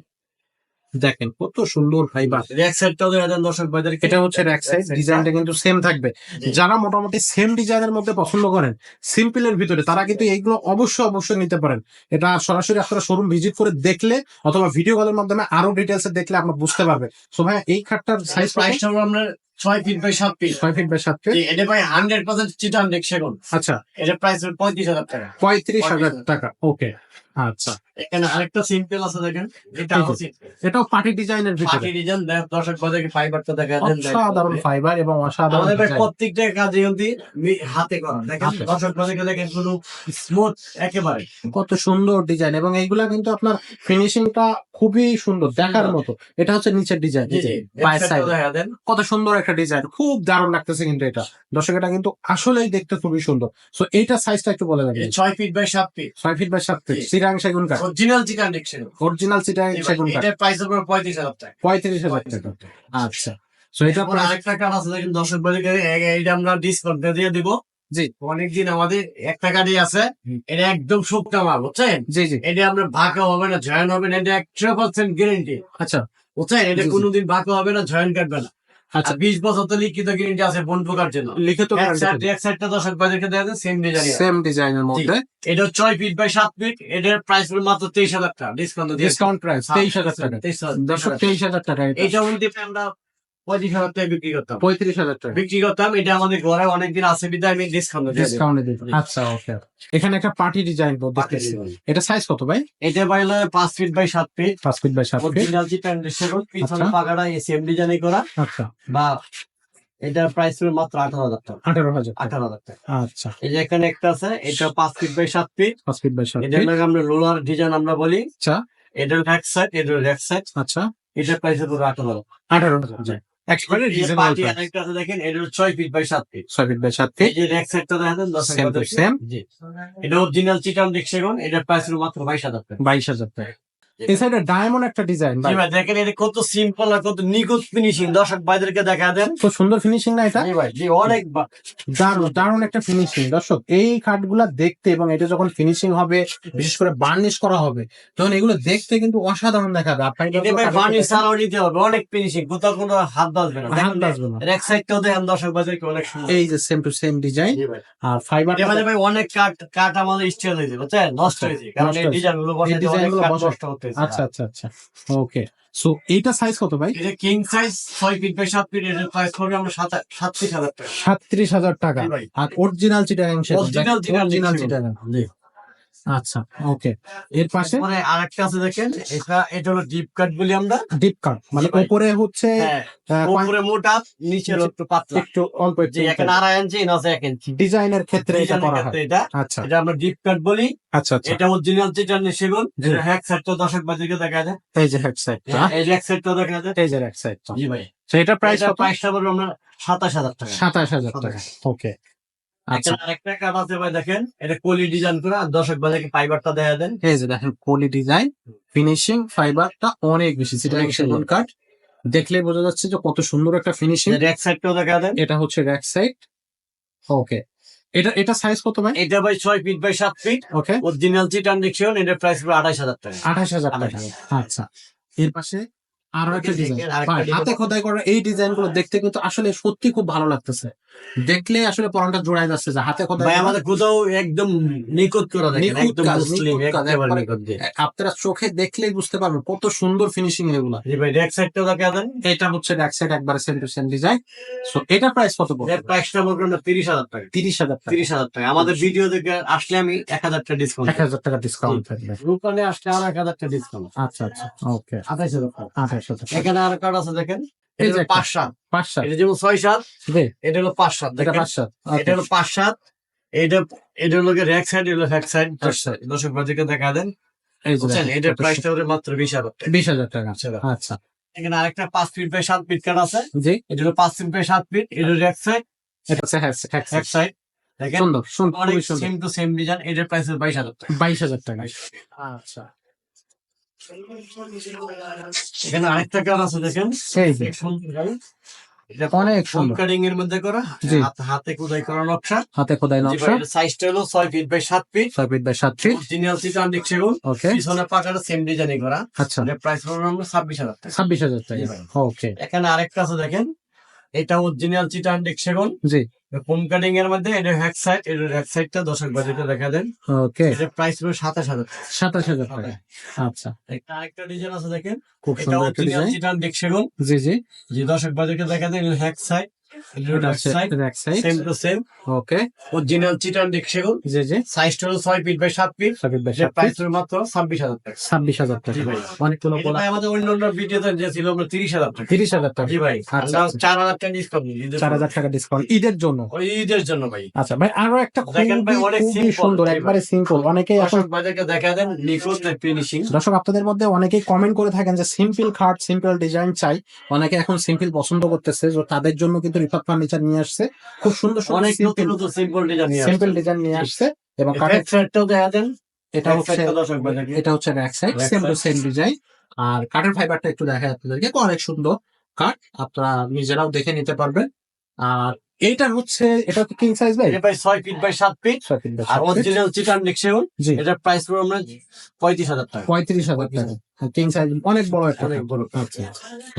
দেখেন কত সুন্দর ফাইবার।
রেক সাইডটাও দেখা দেন দর্শক ভাইদের।
এটা হচ্ছে র‍্যাক সাইড, ডিজাইনটা কিন্তু সেম থাকবে।
জি।
যারা মোটামুটি সেম ডিজাইনের মধ্যে পছন্দ করেন, সিম্পলের ভিতরে, তারা কিন্তু এইগুলো অবশ্যই নিতে পারেন। এটা সরাসরি আপনারা শোরুম ভিজিট করে দেখলে অথবা ভিডিও কলের মাধ্যমে আরো ডিটেলস দেখলে আপনারা বুঝতে পারবেন। সো ভাই এই খাটটার সাইজ
প্রাইসটা আমরা 6 feet by 7 feet.
6 feet by 7 feet.
এটা ভাই 100% চিটান সেগুন।
আচ্ছা,
এটা প্রাইস 35,000 টাকা।
35,000 টাকা। ওকে আচ্ছা,
এখানে আরেকটা সিম্পল আছে দেখেন, এটাও সিম্পল
এটাও পার্টি ডিজাইনের ভিতরে।
পার্টি ডিজাইন দর্শক ভাইদেরকে ফাইবারটা দেখা দেন।
অসাধারণ ফাইবার এবং অসাধারণ
আমাদের ভাই
ডিজাইন।
প্রত্যেকটা কাজ কিন্তু হাতে করা দেখেন।
হাতে।
দর্শক ভাইদেরকে দেখেন কোনো স্মুথ একেবারে।
কত সুন্দর ডিজাইন, এবং এইগুলা কিন্তু আপনার ফিনিশিংটা খুবই সুন্দর দেখার মতো। এটা হচ্ছে নিচের ডিজাইন,
জি জি,
পায়ের
একটা
সাইড,
দেখা দেন।
কত সুন্দর একটা ডিজাইন, খুব দারুণ লাগতেছে কিন্তু এটা। দর্শক এটা কিন্তু আসলেই দেখতে খুবই সুন্দর। সো এইটা সাইজটা একটু বলে দেবেন।
এটা 6 feet by 7 feet.
6 feet by 7 feet,
জি।
চিরাং সেগুন কাঠ,
অরিজিনাল চিটান ডিকশন।
অরিজিনাল চিরাং সেগুন কাঠ,
এটার প্রাইস হবে 35,000 টাকা।
35,000 টাকা। আচ্ছা, সো এটা
এরপর আরেকটা কার্ড আছে দেখেন দর্শক ভাইদেরকে, এইটা আমরা ডিসকাউন্ট দিয়ে দিব।
জি
অনেকদিন আমাদের একটা গাড়ি আছে, এটা একদম শুকনা মাল বুঝছেন।
জি জি,
এটা আপনার ভাকা হবে না, জয়েন হবে না, এটা 100% গ্যারেন্টি
আচ্ছা
বুঝছেন। এটা
জি, জি।
কোনোদিন ভাকা হবে না, জয়েন কাটবে না।
আচ্ছা,
20 বছর তো লিখিত গ্যারেন্টি আছে বন পোকার জন্য।
লিখিত
এক সাইডটা দর্শক ভাইদেরকে দেওয়া যায় সেম ডিজাইন।
সেম ডিজাইনের মধ্যে,
এটা 6 ফিট বাই 7 ফিট। এটার প্রাইস হলো মাত্র 23,000 টাকা, ডিসকাউন্ট দিয়ে।
ডিসকাউন্ট প্রাইস 23,000 টাকা।
23,000
দর্শক 23,000 টাকা।
এটা মধ্যে আমরা 35,000 টাকা বিক্রি করতাম।
35,000 টাকা
বিক্রি করতাম। এটা আমাদের ঘরে অনেকদিন আছে বিধায় আমি ডিসকাউন্ট দিয়ে দিই।
ডিসকাউন্টে দিবেন। আচ্ছা ওকে, এখানে একটা পার্টি ডিজাইন দেখতেছি। এটা সাইজ কত ভাই?
এটা পাইলে 5 feet by 7 feet.
5 feet by 7 feet.
Original চিটান সেগুন, পিছনে
আচ্ছা।
পাকাটা এসএম ডিজাইন করা।
আচ্ছা,
বা এটার প্রাইস হলো মাত্র 18,000 টাকা।
18,000 টাকা।
18,000 টাকা।
আচ্ছা,
এই যে এখানে একটা আছে, এটা 5 feet by 7 feet.
5 feet by 7
এটা
ফিট।
লাগে আমরা রোলার ডিজাইন আমরা বলি।
আচ্ছা
এটার ব্যাক সাইড, এটার ব্যাক সাইড।
আচ্ছা,
এটার প্রাইস হলো 18,000।
18,000 জি, একেবারে
এই যে
রিজনেবল
পার্টি
প্রাইস।
আরেকটা আছে দেখেন, এটা হলো 6 feet by 7 feet.
6 feet by 7
এই
ফিট,
যে ব্যাক সাইডটা দেখেন 10
সেম টু সেম।
জি। এটা অরিজিনাল চিটান সেগুন, এটার প্রাইস হলো মাত্র 22,000 টাকা।
22,000 টাকা। এই সাইডে ডায়মন্ড একটা ডিজাইন
জি ভাই দেখেন, এটা কত সিম্পল আর কত নিখুঁত ফিনিশিং, দর্শক ভাইদেরকে দেখা দেন।
খুব সুন্দর ফিনিশিং না এটা?
জি ভাই, জি অনেক
দারুণ একটা ফিনিশিং। দর্শক এই কাঠগুলা দেখতে, এবং এটা যখন ফিনিশিং হবে, বিশেষ করে বার্নিশ করা হবে, তখন এগুলো দেখতে কিন্তু অসাধারণ দেখাবে। আপনার
এটা ভাই বার্নিশ ছাড়াও নিতে হবে, অনেক ফিনিশিং, কোথাও কোনো হাত বাজবে না।
হাত বাজবে না।
এক সাইডটাও দেখেন দর্শক ভাইদেরকে অনেক সুন্দর।
এই যে সেম টু সেম ডিজাইন,
জি ভাই।
আর ফাইবার
এটা মানে ভাই অনেক কাঠ আমাদের স্টেল হয়েছে বুঝছেন, নষ্ট হয়েছে, কারণ এই
নষ্ট হয়েছে।
ডিজাইন গুলো
এই
বসাতে
ডিজাইন
অনেক
গুলো
কাঠ
বসা-
নষ্ট হতে হয়েছে।
আচ্ছা আচ্ছা আচ্ছা, ওকে। সো এইটা সাইজ কত ভাই?
এটা king size 6 feet by 7 feet. এর প্রাইস পড়বে আমরা 37,000 টাকা।
37,000 টাকা।
জি ভাই।
আর অরিজিনাল চিটাগাং সেগুন,
অরিজিনাল
অরিজিনাল
চিটাগাং
চিটাগাং।
জি।
আচ্ছা ওকে, এর পাশে
তারপরে আরেকটা আছে দেখেন, এটা হলো ডিপ কাট বলি আমরা।
ডিপ কাট, মানে
জি ভাই।
উপরে হচ্ছে
হ্যাঁ,
কয়-
উপরে মোটা, নিচে একটু পাতলা।
একটু অল্প একটু
জি, এখানে 2.5 ইঞ্চি না 1 ইঞ্চি।
ডিজাইনের ক্ষেত্রে এটা
ডিজাইনের
করা
ক্ষেত্রে
হয়।
এটা
আচ্ছা
এটা আমরা ডিপ কাট বলি।
আচ্ছা আচ্ছা,
এটা অরিজিনাল চিটান সেগুন।
জি।
এটা হ্যাক সাইডটা দর্শক ভাইদেরকে দেখা যায়।
এই যে হেড সাইডটা,
এই যে এক সাইডটা দেখা যায়।
এই যে এক সাইডটা।
জি ভাই।
তো এটা প্রাইস
এটা
কত?
প্রাইসটা বলবো আমরা 27,000 টাকা।
27,000 টাকা। ওকে আচ্ছা,
এখানে আরেকটা কাট আছে ভাই দেখেন, এটা কলি ডিজাইন করা, আর দর্শক ভাইদেরকে ফাইবারটা দেখা দেন।
এই যে দেখেন পলি ডিজাইন, ফিনিশিং, ফাইবারটা অনেক বেশি। চিটাগাং
অনেক
সেগুন
সুন্দর।
কাঠ দেখলেই বোঝা যাচ্ছে যে কত সুন্দর একটা ফিনিশিং।
এর এক সাইডটাও দেখা দেন।
এটা হচ্ছে র‍্যাক সাইড। ওকে, এটা সাইজ কত ভাই?
এটা ভাই 6 feet by 7 feet.
Okay,
original চিটান সেগুন। এটার প্রাইস হবে 28,000 টাকা।
28,000 টাকা।
28,000
আচ্ছা, এর পাশে আরো একটা ডিজাইন
দেখেন, আরেকটা
ভাই, হাতে
design।
খোদাই করা এই ডিজাইন গুলো দেখতে কিন্তু আসলে সত্যি খুব ভালো লাগতেছে, দেখলে আসলে পরানটা জোড়ায় যাচ্ছে যে হাতে খোদাই
ভাই
করা।
আমাদের কোথাও একদম নিখুঁত করা দেখেন,
নিখুঁত
একদম
কাজ,
মুসলিম
নিখুঁত কাজ,
একেবারে
একবারে
নিখুঁত দিয়ে।
আপনারা চোখে দেখলেই বুঝতে পারবেন কত সুন্দর ফিনিশিং এগুলা।
জি ভাই, ব্যাক সাইডটাও দেখা দেন।
এটা হচ্ছে ব্যাক সাইড একবারে same to same design. So এটা প্রাইস কত পড়বে?
এর প্রাইসটা বলবো না 30,000 টাকা।
30,000 টাকা।
30,000 টাকা। আমাদের ভিডিও দেখে আসলে আমি 1,000 টাকা ডিসকাউন্ট।
1,000 টাকা ডিসকাউন্ট থাকবে।
দোকানে আসলে আর 1,000 টাকা ডিসকাউন্ট।
আচ্ছা আচ্ছা, ওকে,
28,000 টাকা।
28,000 টাকা।
এখানে আর কার্ড আছে দেখেন,
এই
এটা
যে
হলো
একটা।
5/7,
5/7
এটা যেমন 6/7,
জি,
এটা হলো 5/7
এটা
দেখেন।
5/7
এটা হলো 5/7, এটা এটা হলো র্যাক সাইড, এটা হলো ব্যাক সাইড।
Back side।
দর্শক বাজিকে দেখা দেন,
এই যে
বুঝছেন?
দেখেন,
এটার
কত
প্রাইসটা হলো মাত্র 20,000 টাকা।
20,000 টাকা।
আচ্ছা।
আচ্ছা,
এখানে আরেকটা 5 ফিট বাই 7 ফিট কার্ড আছে,
জি,
এটা হলো 5 ফিট বাই 7 ফিট, এটা র্যাক সাইড,
এটা হচ্ছে হ্যাঁ
ব্যাক সাইড দেখেন।
সুন্দর সুন্দর,
অনেক
খুবই সুন্দর।
সেম টু সেম ডিজাইন, এটার প্রাইস হলো 22,000 টাকা।
22,000 টাকা। আচ্ছা,
এখানে আরেকটা কার্ড আছে দেখেন,
এই যে
অনেক সুন্দর ভাই। এটা
অনেক সুন্দর,
কাটিং এর মধ্যে করা,
জি।
হাতে খোদাই করা নকশা।
হাতে খোদাই
জি ভাই,
নকশা,
এটার সাইজটা হলো 6 feet by 7 feet,
6 feet by 7 feet.
Original চিটান সেগুন।
ওকে,
পিছনে পাকাটা সেম ডিজাইনই করা।
আচ্ছা,
এটার প্রাইস হলো 26,000 টাকা।
26,000 টাকা।
জি ভাই।
ওকে,
এখানে আরেকটা আছে দেখেন, এটা অরিজিনাল চিটান সেগুন,
জি,
ফোম কাটিং এর মধ্যে। এটা হ্যাক সাইড, এটা হ্যাক সাইডটা দর্শক বাজেটে দেখা দেন।
ওকে,
এটার প্রাইস হলো 27,000 টাকা।
27,000 টাকা। আচ্ছা,
একটা আরেকটা ডিজাইন আছে দেখেন,
খুব
এটা
সুন্দর একটা
অরিজিনাল
ডিজাইন।
চিটান সেগুন।
জি জি,
যে দর্শক বাজেটে দেখা দেন, এটা হ্যাক সাইড, এটা
এটা
হ্যাক
হচ্ছে
side,
back side.
Same to same,
okay,
original চিটান সেগুন।
জি জি,
সাইজটা হলো 6 feet by 7 feet,
6 feet by
এটার
7
প্রাইস
ফিট,
হলো মাত্র 26,000 টাকা।
26,000 টাকা।
জি ভাই।
অনেকগুলো
এটা
বলা,
ভাই আমাদের অন্য অন্য ভিডিওতে যে ছিল আমরা 30,000 টাকা।
30,000 টাকা।
জি ভাই,
আচ্ছা,
আমরা
আচ্ছা।
4,000 টাকা ডিসকাউন্ট দিই ঈদের
4,000 টাকা ডিসকাউন্ট ঈদের জন্য।
ওই ঈদের জন্য ভাই।
আচ্ছা ভাই, আরো একটা
দেখেন ভাই,
খুবই
অনেক
খুবই
simple,
সুন্দর,
জি ভাই।
একবারে সিম্পল। অনেকেই এখন
দর্শক বাজারকে দেখা দেন, নিখুঁত ফিনিশিং।
দর্শক আপনাদের মধ্যে অনেকেই কমেন্ট করে থাকেন যে সিম্পল খাট, সিম্পল ডিজাইন চাই। অনেকে এখন সিম্পল পছন্দ করতেছে, তো তাদের জন্য কিন্তু রিফাত ফার্নিচার নিয়ে আসছে খুব সুন্দর সুন্দর
অনেক নতুন
সিম্পল
নতুন সিম্পল ডিজাইন নিয়ে
সিম্পল
আসছে।
ডিজাইন নিয়ে আসছে। এবং কাঠের,
ব্যাক সাইডটাও দেখা দেন,
এটা
ব্যাক
হচ্ছে,
সাইডটা দর্শক বাজারকে।
এটা হচ্ছে back side,
Back
same to
side।
Same design. আর কাঠের ফাইবারটা একটু দেখায় আপনাদেরকে, অনেক সুন্দর কাঠ, আপনারা নিজেরাও দেখে নিতে পারবেন। আর এইটা হচ্ছে, এটা হচ্ছে কিং সাইজ ভাই,
এটা ভাই 6 feet by 7 feet,
6 feet by
আর
7 ফিট।
অরিজিনাল চিটান সেগুন।
জি,
এটার প্রাইস পড়বে আমরা 35,000 টাকা।
35,000 টাকা। কিং সাইজ অনেক বড় একটা
অনেক
খাট।
বড়।
আচ্ছা,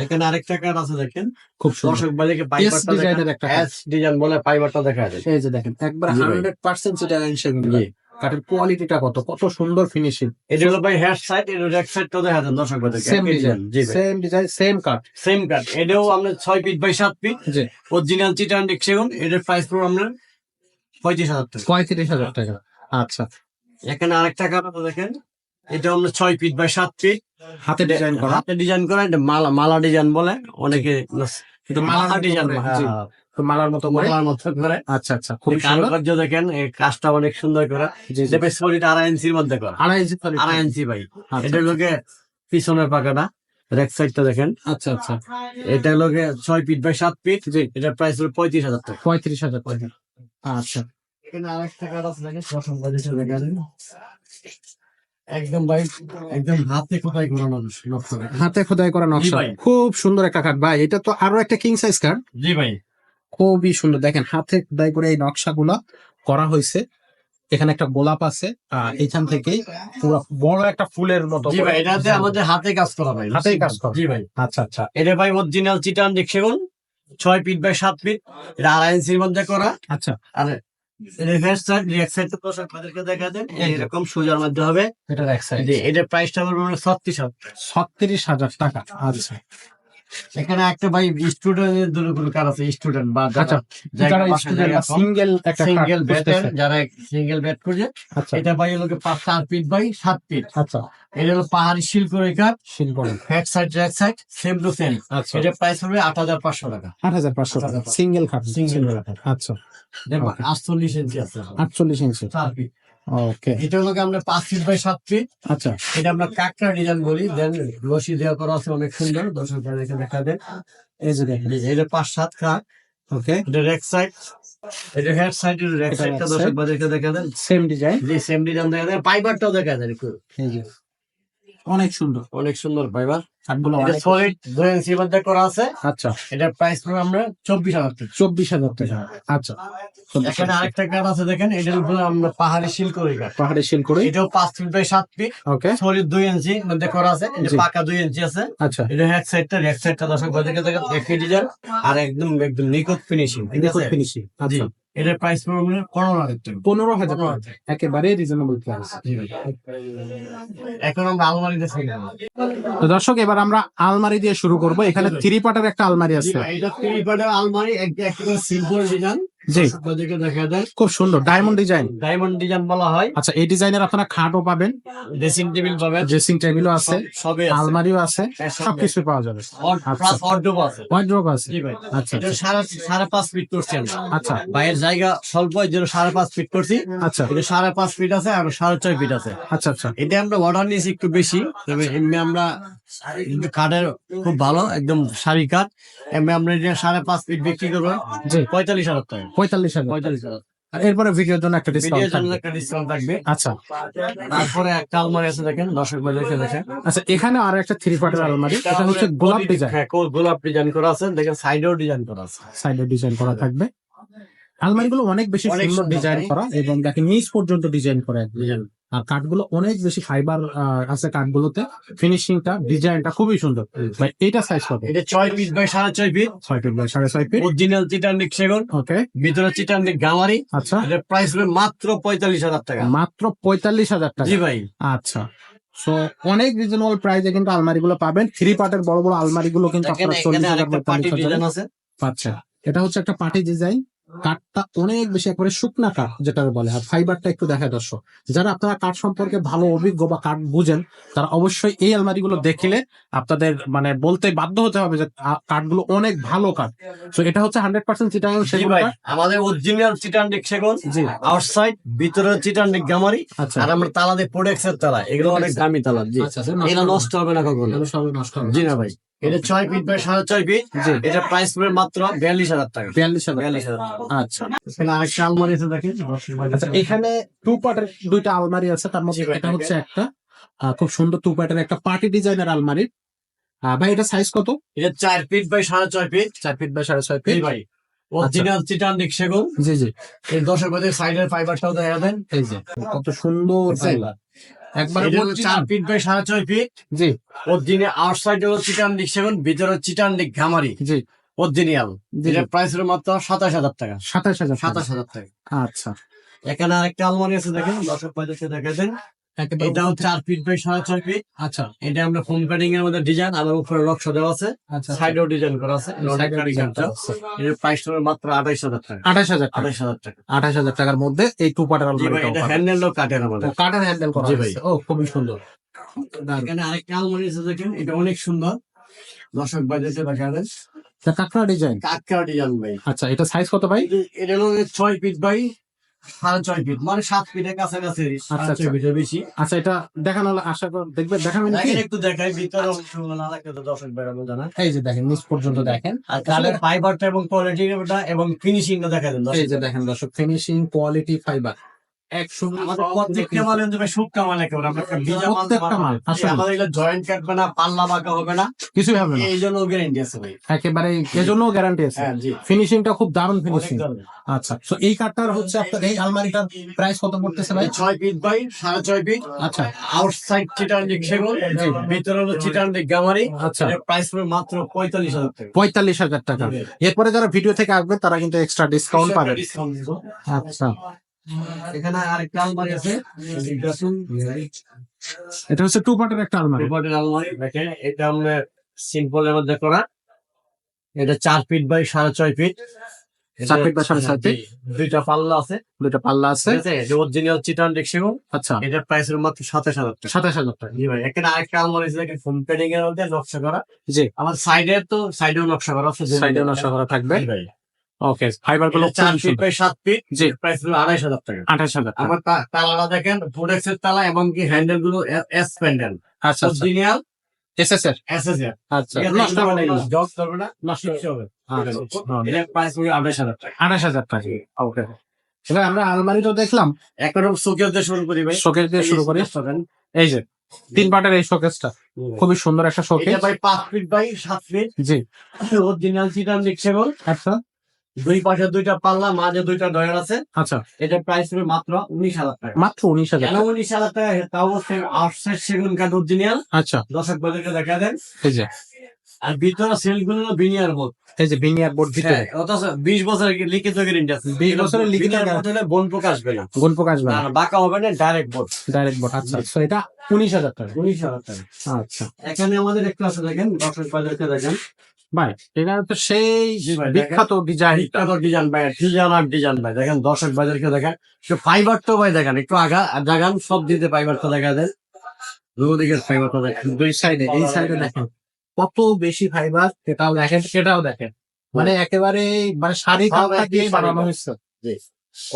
এখানে আরেকটা কার্ড আছে দেখেন,
খুব সুন্দর
দর্শক বাজারকে
এস
পাইবারটা
ডিজাইনের একটা
দেখেন, এস ডিজাইন বলে পাইবারটা দেখা যায়।
এই যে দেখেন, একবার
জি ভাই।
100% চিটাগাং সেগুন
জি।
কাঠের কোয়ালিটিটা কত কত সুন্দর ফিনিশিং।
এটা হলো ভাই হেড সাইড, এটা ব্যাক সাইডটাও দেখা যায় দর্শক বাজারকে।
সেম ডিজাইন,
জি ভাই,
সেম ডিজাইন, সেম কাঠ।
Same card. এটাও আমরা 6 ফিট বাই 7 ফিট,
জি,
অরিজিনাল চিটান সেগুন। এটার প্রাইস পড়বে আমরা 35,000 টাকা।
35,000 টাকা। আচ্ছা,
এখানে আরেকটা কার্ড আছে দেখেন, এটা আমরা 6 ফিট বাই 7 ফিট,
হাতে ডিজাইন করা,
হাতে ডিজাইন করা। এটা মালা মালা ডিজাইন বলে অনেকে,
কিন্তু মালার মতো
ডিজাইন,
করে, জি, তো মালার মতো করে।
মালার মতো করে।
আচ্ছা আচ্ছা, খুব
এই
সুন্দর।
কারুকার্য দেখেন, এই কাজটা অনেক সুন্দর করা।
জি জি,
এটা ভাই সলিড 2.5 ইঞ্চির মধ্যে করা।
2.5 ইঞ্চি solid।
2.5 ইঞ্চি ভাই।
আচ্ছা,
এটা লোকে পিছনের পাকাটা, রেক সাইডটা দেখেন।
আচ্ছা আচ্ছা,
এটা লোকে 6 ফিট বাই 7 ফিট,
জি,
এটার প্রাইস হলো 35,000 টাকা।
35,000 টাকা। আচ্ছা,
এখানে আরেকটা কার্ড আছে দেখেন, প্রথম বাজেটে দেখেন, একদম ভাই, একদম হাতে কোথায় ঘোরানো নকশা দেখেন।
হাতে খোদাই করা নকশা,
ভাই।
খুব সুন্দর একটা কাঠ ভাই। এটা তো আরো একটা কিং সাইজ কাঠ,
জি ভাই,
খুবই সুন্দর। দেখেন হাতে খোদাই করে এই নকশাগুলা করা হয়েছে। এখানে একটা গোলাপ আছে, আর এখান থেকে পুরো বড় একটা ফুলের মতো
জি
করে
ভাই, এটাতে আমাদের হাতে কাজ করা ভাই,
হাতেই কাজ করা।
জি ভাই।
আচ্ছা আচ্ছা,
এটা ভাই অরিজিনাল চিটান সেগুন, 6 ফিট বাই 7 ফিট, এটা 2.5 ইঞ্চির মধ্যে করা।
আচ্ছা,
আর রিভার্স সাইড, রিয়াক সাইড তো দর্শক আপনাদেরকে দেখা দেন, এরকম সোজার মধ্যে হবে।
এটা এক সাইড,
জি, এটার প্রাইসটা বলবো 36,000 টাকা।
36,000 টাকা। আচ্ছা
এখানে একটা ভাই স্টুডেন্টের দুটো কার আছে, স্টুডেন্ট বা
আচ্ছা,
যারা
যারা
বাসায়
স্টুডেন্ট
জায়গা
বা
কম,
সিঙ্গেল একটা খাট
সিঙ্গেল বেডের,
খুঁজতেছে।
যারা সিঙ্গেল বেড করছে,
আচ্ছা
এটা ভাই হলো 4 ফিট বাই 7 ফিট।
আচ্ছা,
এটা হলো পাহাড়ি শিল্প রেখার,
শিলবন।
Head side rack side same to same.
আচ্ছা,
এটার প্রাইস হবে 8,500 টাকা।
8,500 টাকা সিঙ্গেল খাট।
সিঙ্গেল বেড,
আচ্ছা,
এটা 48 ইঞ্চি আছে,
48 ইঞ্চি।
4 ফিট।
ওকে,
এটা হলো আমরা 5 ফিট বাই 7 ফিট।
আচ্ছা,
এটা আমরা কাকড়া ডিজাইন বলি, দেন রশি দেওয়া করা আছে অনেক সুন্দর, দর্শক ভাইদেরকে দেখা দেন।
এই যে দেখেন।
এটা 5-7 কাক,
ওকে,
এটা রেক সাইড, এটা হেড সাইড, এটা রেক
এটা
সাইডটা
rack
দর্শক
side।
ভাইদেরকে দেখা দেন।
Same design.
জি, সেম ডিজাইন দেখা দেন, পাইবারটাও দেখা দেন একটু।
এই যে অনেক সুন্দর
অনেক সুন্দর ফাইবার।
কাঠগুলো
এটা
অনেক
সলিড 2 ইঞ্চির মধ্যে করা আছে।
আচ্ছা
এটার প্রাইস পড়বে আমরা 24,000 টাকা।
24,000 টাকা আচ্ছা
এখানে আরেকটা কাঠ আছে দেখেন, এটার উপরে আমরা পাহাড়ি শিলকড়ি কাঠ।
পাহাড়ি শিল করে
এটাও 5 feet by 7 feet,
okay
solid 2 inch মধ্যে করা আছে। এটা
জি।
পাকা 2 ইঞ্চি আছে।
আচ্ছা
এটা এক সাইডটা দর্শক বাজারে দেখেন একই ডিজাইন আর একদম একদম নিখুঁত ফিনিশিং, ঠিক আছে?
ফিনিশিং
জি।
আচ্ছা
এটার প্রাইস পড়বে 15,000 টাকা।
15,000 টাকা
15,000
একেবারে রিজনেবল প্রাইস।
জি ভাই। এখন আমরা আলমারিতে ছেড়ে দেব।
তো দর্শক এবার আমরা আলমারি দিয়ে শুরু করব। এখানে 3 পার্টের একটা আলমারি
জি
আছে।
ভাই, এটা 3 পার্টের আলমারি, একটা সিম্পল ডিজাইন।
জি।
দর্শক বাজারে দেখা দেন,
খুব সুন্দর ডায়মন্ড ডিজাইন।
ডায়মন্ড ডিজাইন বলা হয়।
আচ্ছা এই ডিজাইনের আপনারা খাটও পাবেন,
ড্রেসিং টেবিল পাবেন,
ড্রেসিং টেবিলও আছে,
সবই আছে।
আলমারিও আছে,
হ্যাঁ, সবই
সবকিছু পাওয়া যাবে।
প্লাস ওয়ার্ডরোব আছে।
ওয়ার্ড্রোব আছে।
জি ভাই।
আচ্ছা
এটা 5.5 ফিট করছি আমরা।
আচ্ছা
বাইরের জায়গা স্বল্প, এই জন্য 5.5 ফিট করছি।
আচ্ছা
এটা 5.5 ফিট আছে আর 6.5 ফিট আছে।
আচ্ছা আচ্ছা
এটা আমরা অর্ডার নিয়েছি একটু বেশি, তবে এমনি আমরা কিন্তু কাঠের খুব ভালো, একদম সারি কাঠ। এমনি আমরা এটা 5.5 ফিট বিক্রি করবো
জি
45,000 টাকা।
45,000।
45,000।
আর এরপরে ভিডিওর জন্য একটা ডিসকাউন্ট
ভিডিওর জন্য
থাকবে।
একটা ডিসকাউন্ট থাকবে।
আচ্ছা
তারপরে একটা আলমারি আছে দেখেন, দর্শক বাজারে দেখেন।
আচ্ছা এখানে আরো একটা 3 পার্টের আলমারি, এটা হচ্ছে গোলাপ ডিজাইন,
হ্যাঁ, গোলাপ ডিজাইন করা আছে। দেখেন সাইডেও ডিজাইন করা আছে।
সাইডে ডিজাইন করা থাকবে। আলমারিগুলো অনেক বেশি
অনেক
সুন্দর
সুন্দর
ডিজাইন
ভাই।
করা এবং দেখেন নিচ পর্যন্ত ডিজাইন করা একদম।
ডিজাইন।
আর কাঠগুলো অনেক বেশি ফাইবার আছে কাঠগুলোতে, ফিনিশিংটা ডিজাইনটা খুবই সুন্দর। ভাই এটা সাইজ কত?
এটা 6 feet by 6.5 feet,
6 feet by 6.5 feet.
Original চিটান্ডিক সেগুন,
ওকে
ভিতরে চিটান্ডিক গামারি।
আচ্ছা
এটার প্রাইস হবে মাত্র 45,000 টাকা।
মাত্র 45,000 টাকা।
জি ভাই।
আচ্ছা সো অনেক রিজনেবল প্রাইসে কিন্তু আলমারিগুলো পাবেন। 3 পার্টের বড় বড় আলমারিগুলো কিন্তু
দেখেন
আপনারা
এখানে
40,000
আরেকটা পার্টি
45,000
ডিজাইন আছে।
পাচ্ছেন। এটা হচ্ছে একটা পার্টি ডিজাইন, কাঠটা অনেক বেশি একবারে শুকনা কাঠ যেটা বলে। আর ফাইবারটা একটু দেখায় দর্শক, যারা আপনারা কাঠ সম্পর্কে ভালো অভিজ্ঞ বা কাঠ বুঝেন তারা অবশ্যই এই আলমারিগুলো দেখলে আপনাদের মানে বলতে বাধ্য হতে হবে যে কাঠগুলো অনেক ভালো কাঠ। তো এটা হচ্ছে 100% চিটাগাং
জি
সেগুন
ভাই,
কাঠ।
আমাদের অরিজিনাল চিটান্ডিক সেগুন,
জি
আউটসাইড, ভিতরে চিটান্ডিক গামারি।
আচ্ছা
আর আমরা তালা দিয়ে প্রোডেক্সের তালা, এগুলো অনেক দামি তালা। জি,
আচ্ছা
এটা নষ্ট হবে না কখনো।
নষ্ট হবে
জি না ভাই। এটা 6 ফিট বাই 6.5 ফিট।
জি
এটা প্রাইস পড়বে মাত্র 42,000 টাকা।
42,000
42,000।
আচ্ছা
এখানে আরেকটা আলমারি আছে দেখেন।
আচ্ছা এখানে 2 পার্টের 2টা আলমারি আছে, তার মধ্যে
জি ভাই,
এটা হচ্ছে একটা খুব সুন্দর 2 পার্টের একটা পার্টি ডিজাইনের আলমারি। ভাই এটা সাইজ কত?
এটা 4 feet by 6.5 feet.
4 feet by 6.5
জি
ফিট।
ভাই, অরিজিনাল চিটান্ডিক সেগুন।
জি জি
এই দর্শক বাজারে সাইডের ফাইবারটাও দেখা দেন।
এই যে কত সুন্দর ফাইবার, একবার
এটা 4 ফিট বাই 6.5 ফিট।
জি
অরিজিনাল আউটসাইড হলো চিটান্ডিক সেগুন, ভিতরে চিটান্ডিক গামারি।
জি
অরিজিনাল।
জি
এটার প্রাইস হলো মাত্র 27,000 টাকা।
27,000
27,000 টাকা।
আচ্ছা
এখানে আরেকটা আলমারি আছে দেখেন, দর্শক বাজারে দেখা দেন।
একেবারে
এটাও 4 ফিট বাই 6.5 ফিট।
আচ্ছা
এটা আমরা ফোম কাটিং এর মধ্যে ডিজাইন, আর উপরে নকশা দেওয়া আছে।
আচ্ছা
সাইডেও ডিজাইন করা আছে। অনেক ডিজাইনটা। এর প্রাইস হলো মাত্র 28,000 টাকা।
28,000 টাকা।
28,000 টাকা।
28,000 টাকার মধ্যে এই 2 পার্টের
জি ভাই,
আলমারিটা
এটা হ্যান্ডেলও কাটের আমাদের।
কাঠের হ্যান্ডেল করা
জি ভাই।
আছে। ও খুবই সুন্দর।
এখানে আরেকটা আলমারি আছে দেখেন, এটা অনেক সুন্দর। দর্শক বাজারে দেখা দেন।
এটা কাঠরা ডিজাইন।
কাটকা ডিজাইন ভাই।
আচ্ছা এটা সাইজ কত ভাই?
এটা হলো 6 ফিট বাই 6.5 ফিট, মানে 7 ফিটের কাছাকাছি।
আচ্ছা,
6 ফিটের বেশি।
আচ্ছা এটা দেখানো হলো, আশা করি দেখবেন, দেখাবেন কি?
দেখেন একটু দেখাই ভিতরে অংশগুলো না লাগলে তো দর্শক ভাইরা জানা।
এই যে দেখেন নিচ পর্যন্ত দেখেন।
আর কালার ফাইবারটা এবং কোয়ালিটিটা এবং ফিনিশিংটা দেখা দেন
এই
দর্শক।
যে দেখেন দর্শক, ফিনিশিং কোয়ালিটি ফাইবার
আমাদের প্রত্যেকটা মাল কিন্তু ভাই শুকনা মাল একেবারে, আমরা একটা ভিজা মাল
প্রত্যেকটা মাল, আসলে।
আমাদের এগুলো জয়েন্ট কাটবে না, পাল্লা বাঁকা হবে না,
কিছুই হবে না,
এই জন্য গ্যারান্টি আছে ভাই।
একেবারে এজন্য গ্যারান্টি আছে।
হ্যাঁ জি,
ফিনিশিংটা খুব দারুণ
অনেক
ফিনিশিং।
দারুণ।
আচ্ছা তো এই কাঠটার হচ্ছে আপনার এই আলমারিটার প্রাইস কত পড়তেছে ভাই?
6 ফিট বাই 6.5 ফিট।
আচ্ছা
আউটসাইড চিটান্ডিক সেগুন, ভিতরে হলো চিটান্ডিক গামারি।
আচ্ছা
এর প্রাইস পড়বে মাত্র 45,000 টাকা।
45,000 টাকা। এরপরে যারা ভিডিও থেকে আসবে তারা কিন্তু এক্সট্রা ডিসকাউন্ট পাবে।
ডিসকাউন্ট দিব।
আচ্ছা
এখানে আরেকটা আলমারি আছে,
এটা হচ্ছে 2 পার্টের একটা আলমারি।
রুপাটের আলমারি দেখেন, এটা আমরা সিম্পলের মধ্যে করা। এটা 4 feet by 6.5 feet.
4 feet by 6.5 feet.
দুইটা পাল্লা আছে,
দুইটা পাল্লা আছে।
ঠিক আছে? এটা অরিজিনাল চিটান্ডিক সেগুন।
আচ্ছা
এটার প্রাইস হলো মাত্র 27,000 টাকা।
27,000 টাকা।
জি ভাই, এখানে আরেকটা আলমারি আছে দেখেন, ফোম পেডিং এর মধ্যে নকশা করা।
জি
আমার সাইডেও নকশা করা আছে।
সাইডে নকশা করা থাকবে।
জি ভাই,
ওকে ফাইবার গুলো
4 ফিট বাই 7 ফিট।
জি
প্রাইস হলো 28,000 টাকা।
28,000 টাকা।
আমার তালাটা দেখেন, প্রোডাক্টের তালা এবং কি হ্যান্ডেল গুলো এস প্যান্ডেল,
আচ্ছা আচ্ছা
অরিজিনাল
এসএসআর।
এসএসআর।
আচ্ছা নষ্ট হবে না এগুলো।
জগ করবে না,
নষ্ট
নষ্ট হবে।
আচ্ছা
এটার প্রাইস হলো 28,000 টাকা।
28,000 টাকা। ওকে এবার আমরা আলমারিটা দেখলাম,
এখন শোকেস দিয়ে শুরু করি ভাই।
শোকেস দিয়ে শুরু করি।
দেখেন,
এই যে তিন পাটের এই শোকেসটা খুবই সুন্দর একটা শোকেস।
এটা ভাই 5 ফিট বাই 7 ফিট
জি
অরিজিনাল চিটান সেগুন।
আচ্ছা
দুই পাশে দুইটা পাল্লা, মাঝে দুইটা ডয়ার আছে।
আচ্ছা,
এটা প্রাইস হবে মাত্র 19,000 টাকা।
মাত্র 19,000
কেন 19,000 টাকা? তাও আউটসাইড সেগুন কাঠ অরিজিনাল।
আচ্ছা
দর্শক বাজারকে দেখা দেন।
এই যে
আর ভিতরে সেল গুলো বিনিয়ার বোর্ড।
এই যে ভিনিয়ার বোর্ড ভিতরে
অথচ 20 বছরের লিখিত গ্যারান্টি আছে।
20 বছরের লিখিত
গ্যারান্টি হলে বন প্রকাশ আসবে না,
গুণ প্রকাশ আসবে না,
বাঁকা হবে না, ডাইরেক্ট বোর্ড।
Direct board. আচ্ছা তো এটা 19,000 টাকা।
19,000 টাকা।
আচ্ছা
এখানে আমাদের একটু আছে দেখেন, দর্শক বাজারকে দেখেন।
ভাই এটা তো সেই
জি ভাই,
বিখ্যাত ডিজাইন।
বিখ্যাত ডিজাইন ভাই, ডিজাইন ভাই দেখেন, দর্শক বাজারকে দেখেন। ফাইবার তো ভাই দেখেন, একটু আগা জাগান সব দিতে ফাইবার তো দেখা দেন। দুদিকের ফাইবার তো দেখেন,
দুই সাইডে, এই সাইডে দেখেন কত বেশি ফাইবার, এটাও দেখেন, এটাও দেখেন, মানে একেবারে মানে শাড়ি
সব
কাঁথা
একই
দিয়ে বানানো
ফাইবার।
হয়েছে।
জি।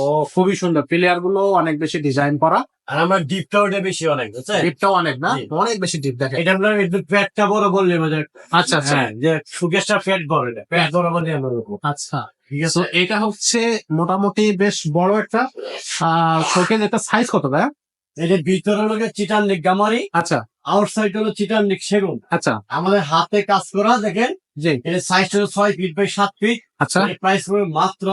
ও খুবই সুন্দর, প্লেয়ার গুলো অনেক বেশি ডিজাইন করা,
আর আমার ডিপটাও বেশি অনেক, বুঝছেন?
ডিপটাও অনেক না,
জি।
অনেক বেশি ডিপ দেখেন।
এটা আপনার একটু ফ্যাটটা বড় বললে মানে,
আচ্ছা আচ্ছা
হ্যাঁ, যে সুকেশটা ফ্যাট বড়, এটা ফ্যাট বড় বলে আমরা বলবো।
আচ্ছা,
ঠিক
তো
আছে।
এটা হচ্ছে মোটামুটি বেশ বড় একটা শোকেজ। এটা সাইজ কত ভাই?
এটা ভিতরে হলো চিটান লিক গামারি,
আচ্ছা
আউটসাইড হলো চিটান লিক সেগুন।
আচ্ছা
আমাদের হাতে কাজ করা দেখেন।
জি
এটা সাইজ হলো 6 ফিট বাই 7 ফিট।
আচ্ছা,
প্রাইস হবে মাত্র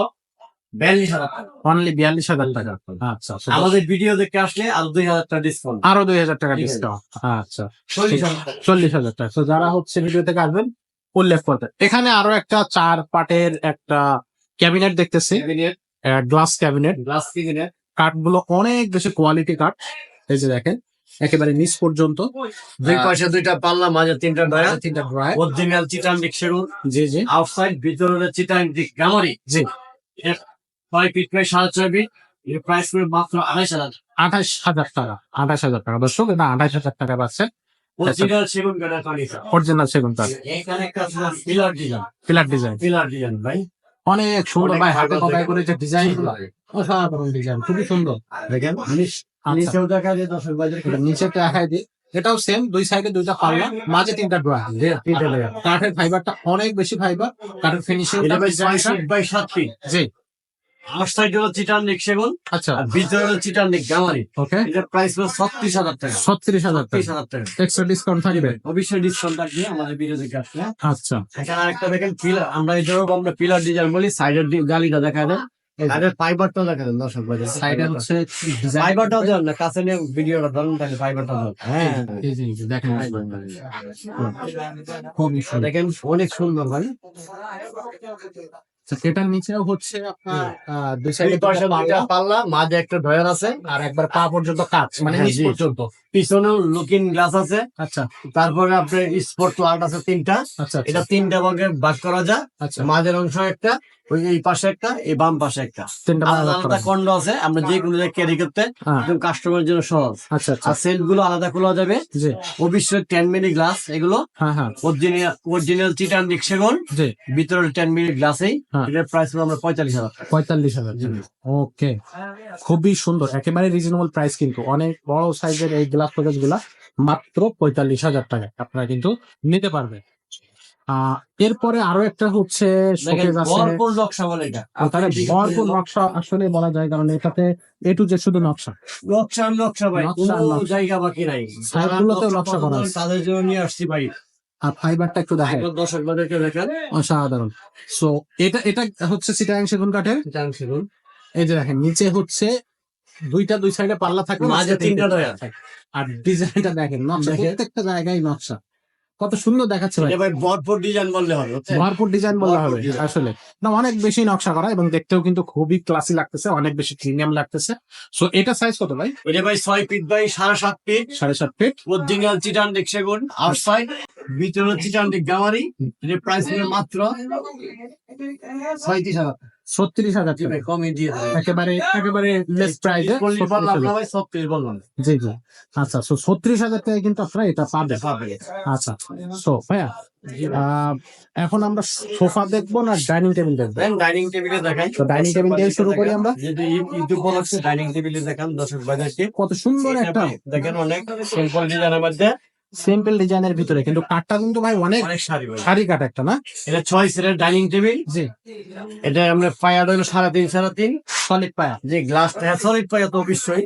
42,000 টাকা।
অনলি 42,000 টাকা। আচ্ছা আচ্ছা,
আমাদের ভিডিও দেখে আসলে আর 2,000 টাকা ডিসকাউন্ট।
আরো 2,000 টাকা
ঠিক আছে।
ডিসকাউন্ট। আচ্ছা
40,000 টাকা।
40,000 টাকা। তো যারা হচ্ছে ভিডিও থেকে আসবেন উল্লেখ করতে। এখানে আরো একটা 4 পাটের একটা ক্যাবিনেট দেখতেছি,
cabinet,
glass cabinet.
Glass cabinet.
কাঠগুলো অনেক বেশি কোয়ালিটি কাঠ, এই যে দেখেন একেবারে নিচ পর্যন্ত।
দুই পাশে দুইটা পাল্লা, মাঝে তিনটা ডয়া।
তিনটা ড্রয়ার।
অরিজিনাল চিটান লিক সেগুন।
জি জি
আউটসাইড, ভিতরে হলো চিটান লিক গামারি।
জি
6 ফিট বাই 6.5 ফিট। এর প্রাইস হবে মাত্র 28,000।
28,000 টাকা। 28,000 টাকা দর্শক, এটা 28,000 টাকা পাচ্ছেন
অরিজিনাল সেগুন কাঠা ফার্নিচার।
অরিজিনাল সেগুন কাঠ,
এখানে একটা pillar design,
pillar design
pillar design ভাই।
অনেক সুন্দর
অনেক
ভাই, হাতে
ভালো
কপাই
দেখে।
করে যে ডিজাইন গুলো অসাধারণ ডিজাইন, খুবই সুন্দর।
দেখেন
আচ্ছা,
নিচেও দেখা যায় দর্শক বাজার
এটা নিচে একটা দেখাই দিই, এটাও সেম, দুই সাইডে দুইটা পাল্লা, মাঝে তিনটা ড্রয়ার।
তিনটা লেয়ার।
কাঠের ফাইবারটা অনেক বেশি ফাইবার, কাঠের ফিনিশিং।
এটা ভাই 6 ফিট বাই 7 ফিট।
জি
আউটসাইড হলো চিটান লিক সেগুন,
আচ্ছা
আর ভিতরে হলো চিটান লিক গামারি।
ওকে,
এটার প্রাইস হলো 36,000 টাকা।
36,000 টাকা।
30,000 টাকা।
এক্সট্রা ডিসকাউন্ট থাকবে।
অবশ্যই ডিসকাউন্ট থাকবে আমাদের ভিডিও দেখে আসলে।
আচ্ছা
এখানে আরেকটা দেখেন পিলার, আমরা এটাও আমরা পিলার ডিজাইন বলি। সাইডের গালিটা দেখা দেন, সাইডের ফাইবারটাও দেখা দেন দর্শক বাজার।
সাইডে হচ্ছে
ফাইবারটাও দেন না, কাছে নিয়ে ভিডিওটা ধরুন তাহলে ফাইবারটা দেন। হ্যাঁ
এই যে দেখেন খুবই সুন্দর।
দেখেন অনেক সুন্দর ভাই।
আচ্ছা, এটার নিচেও হচ্ছে আপনার দুই
দুই
সাইডে
পাশে দুইটা পাল্লা, মাঝে একটা ডয়ার আছে।
আর একবার পা পর্যন্ত কাজ, মানে
হ্যাঁ,
নিচ
জি।
পর্যন্ত।
পিছনেও লুকিং গ্লাস আছে।
আচ্ছা
তারপরে আপনার স্পট লাইট আছে 3টা।
আচ্ছা
এটা 3টা ভাগে ভাগ করা যায়।
আচ্ছা,
মাঝের অংশ একটা, ওই এই পাশে একটা, এই বাম পাশে একটা।
তিনটা
আলাদা আলাদা কন্ড আছে, আমরা যে কোনো জায়গায় ক্যারি করতে
হ্যাঁ,
একদম কাস্টমারের জন্য সহজ।
আচ্ছা আচ্ছা
আর সেল গুলো আলাদা খোলা যাবে।
জি
অবশ্যই 10 মিনিট গ্লাস এগুলো।
হ্যাঁ হ্যাঁ
অরিজিনাল চিটান লিক সেগুন,
জি
ভিতরে 10 মিনিট গ্লাসেই।
হ্যাঁ।
এটার প্রাইস হলো আমরা 45,000 টাকা।
45,000। ওকে, খুবই সুন্দর, একেবারে রিজনেবল প্রাইস, কিন্তু অনেক বড় সাইজের এই গ্লাস প্যাকেজ গুলা মাত্র 45,000 টাকায় আপনারা কিন্তু নিতে পারবেন। এরপরে আরো একটা হচ্ছে
দেখেন
শোকেজ আছে,
ভরপুর নকশা বলে এটা।
তাহলে ভরপুর নকশা আসলে বলা যায়, কারণ এটাতে এ টু জেড শুধু নকশা।
নকশা ভাই,
নকশা,
কোনো
নকশা।
জায়গা বাকি নাই।
সাইডগুলোতেও নকশা করা
পছন্দ
আছে।
তাদের জন্য নিয়ে আসছি ভাই।
আর ফাইবারটা একটু দেখেন,
একবার দর্শক বাজারকে দেখেন।
অসাধারণ। সো এটা এটা হচ্ছে চিটাগাং সেগুন কাঠের।
চিটাং সেগুন,
এই যে দেখেন নিচে হচ্ছে দুই সাইডে পাল্লা থাকবে,
মাঝে 3টা ডয়ার।
আর ডিজাইনটা দেখেন, নকশা
দেখেন।
প্রত্যেকটা জায়গায় নকশা, কত সুন্দর দেখাচ্ছে ভাই।
এটা ভাই ভরপুর ডিজাইন বললে হবে, বুঝছেন?
ভরপুর ডিজাইন বলা
ভরপুর
হবে
design।
আসলে, না অনেক বেশি নকশা করা এবং দেখতেও কিন্তু খুবই ক্লাসি লাগতেছে, অনেক বেশি প্রিমিয়াম লাগতেছে। সো এটা সাইজ কত ভাই?
এটা ভাই 6 feet by 7.5 feet.
7.5 feet.
Original চিটান লিক সেগুন, আউটসাইড, ভিতরে চিটান লিক গামারি। এর প্রাইস হলো মাত্র 36,000 টাকা।
36,000
জি
টাকা,
ভাই, কমই দিয়ে দেবো।
একেবারে লেস প্রাইসে।
বললাম না ভাই, সব পিস বললাম।
জি জি আচ্ছা, সো 36,000 টাকায় কিন্তু আপনারা এটা পাবেন। আচ্ছা, সো ভাইয়া এখন আমরা সোফা দেখবো না ডাইনিং টেবিল দেখবো?
ডাইনিং টেবিলে দেখাই।
তো ডাইনিং টেবিল দিয়ে শুরু করি আমরা।
যেহেতু ইউটিউব বলছে, ডাইনিং টেবিলে দেখান দর্শক বাজারকে।
কত সুন্দর একটা,
দেখেন অনেক সিম্পল ডিজাইনের মধ্যে
সিম্পল ডিজাইনের ভিতরে কিন্তু কাঠটা কিন্তু ভাই অনেক
অনেক সারি ভাই।
সারি কাঠ একটা না?
এটা 6 সিটের ডাইনিং টেবিল।
জি,
এটা আমরা পায়া হলো 3.5
সলিড পায়া।
যে গ্লাসটা সলিড পায়া তো অবশ্যই।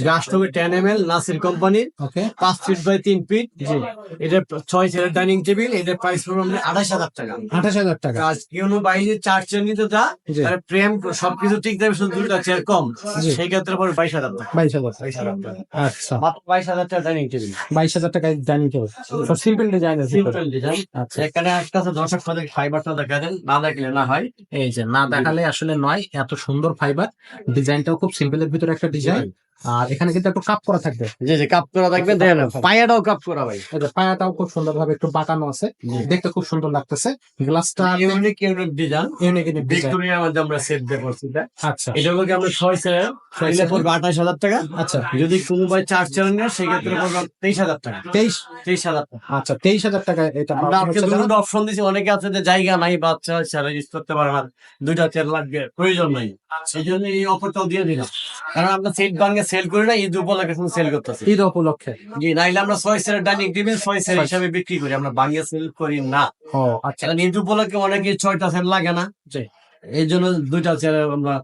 গ্লাসটা হবে 10 ml নাসির কোম্পানির,
ওকে,
5 ফিট বাই 3 ফিট।
জি,
এটা 6 সিটের ডাইনিং টেবিল। এটা প্রাইস পড়বে আমাদের 28,000 টাকা।
28,000 টাকা।
কাজ কেউ বাইরে 4 চেয়ার নিতে যা
জি।
তাহলে প্রেম সবকিছু ঠিক যাবে, শুধু 2টা চেয়ার কম,
জি।
সেই ক্ষেত্রে পরে 22,000 টাকা।
22,000 টাকা।
22,000 টাকা
আচ্ছা,
মাত্র 22,000 টাকা ডাইনিং টেবিল।
22,000 টাকায় জানি কেউ সব সিম্পল ডিজাইনের ভিতরে।
Simple design.
আচ্ছা,
এখানে একটা আছে দর্শক পদের ফাইবারটা দেখা দেন, না দেখলে না হয়।
এই যে না দেখালে আসলে নয়, এত সুন্দর ফাইবার, ডিজাইনটাও খুব সিম্পলের ভিতরে একটা ডিজাইন। আর এখানে কিন্তু একটু কাপ করা থাকবে,
জি জি, কাপ করা থাকবে, দেখেন পায়াটাও কাপ করা ভাই।
এই যে পায়াটাও খুব সুন্দর ভাবে একটু বাঁকানো আছে, দেখতে খুব সুন্দর লাগতেছে। গ্লাসটা
unique unique design,
unique unique design.
ভিক্টোরিয়ার মধ্যে আমরা সেট দিয়ে করছি এটা।
আচ্ছা,
এটা হলো কি আমরা 6 চেয়ার নিলে পড়বে 28,000 টাকা।
আচ্ছা,
যদি কোনো ভাই 4 চেয়ার নেয় সেই ক্ষেত্রে পড়বে 23,000 টাকা।
23,000
টাকা।
আচ্ছা, 23,000 টাকা এটা
আমরা আজকে দুটো অপশন দিছি। অনেকে আছে যে জায়গা নাই, বাচ্চা চেয়ার ইউজ করতে পারে না, 2টা চেয়ার লাগবে, প্রয়োজন নাই, সেই জন্য এই অফারটাও দিয়ে দিলাম। কারণ আমরা সেট ভাঙে সেল করি না, ঈদ উপলক্ষে সেল করতেছি।
ঈদ উপলক্ষে।
জি, নাইলে আমরা 6 চেয়ার ডাইনিং টেবিল 6 চেয়ার হিসাবে বিক্রি করি, আমরা ভাঙে সেল করি না।
ও আচ্ছা,
কারণ ঈদ উপলক্ষে অনেকে 6টা চেয়ার লাগে না,
জি,
এই জন্য 2টা চেয়ার আমরা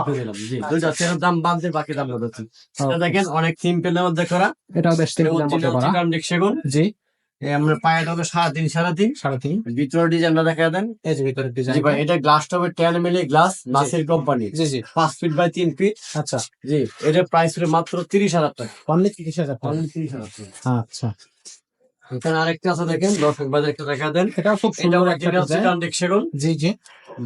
করে দিলাম। জি, 2টা চেয়ারের দাম বাদ দিয়ে বাকি দাম বলছি। এটা দেখেন অনেক সিম্পলের মধ্যে করা,
এটাও বেশ সিম্পলের মধ্যে করা।
সেগুন।
জি,
আমরা পায়াটা হবে 3.5
3.5।
ভিতরে ডিজাইনটা দেখা দেন।
এই যে ভিতরে ডিজাইন।
জি ভাই, এটা গ্লাসটা হবে 10 ml গ্লাস, নাসির কোম্পানি,
জি, জি,
5 ফিট বাই 3 ফিট।
আচ্ছা,
জি, এটার প্রাইস হলো মাত্র 30,000 টাকা।
অনলি 30,000 টাকা।
Only 30,000 টাকা।
আচ্ছা,
এখানে আরেকটা আছে দেখেন, দর্শক বাজারকে দেখা দেন।
এটাও খুব
এটা
সুন্দর একটা
অরিজিনাল
ডিজাইন।
চিটান সেগুন।
জি, জি,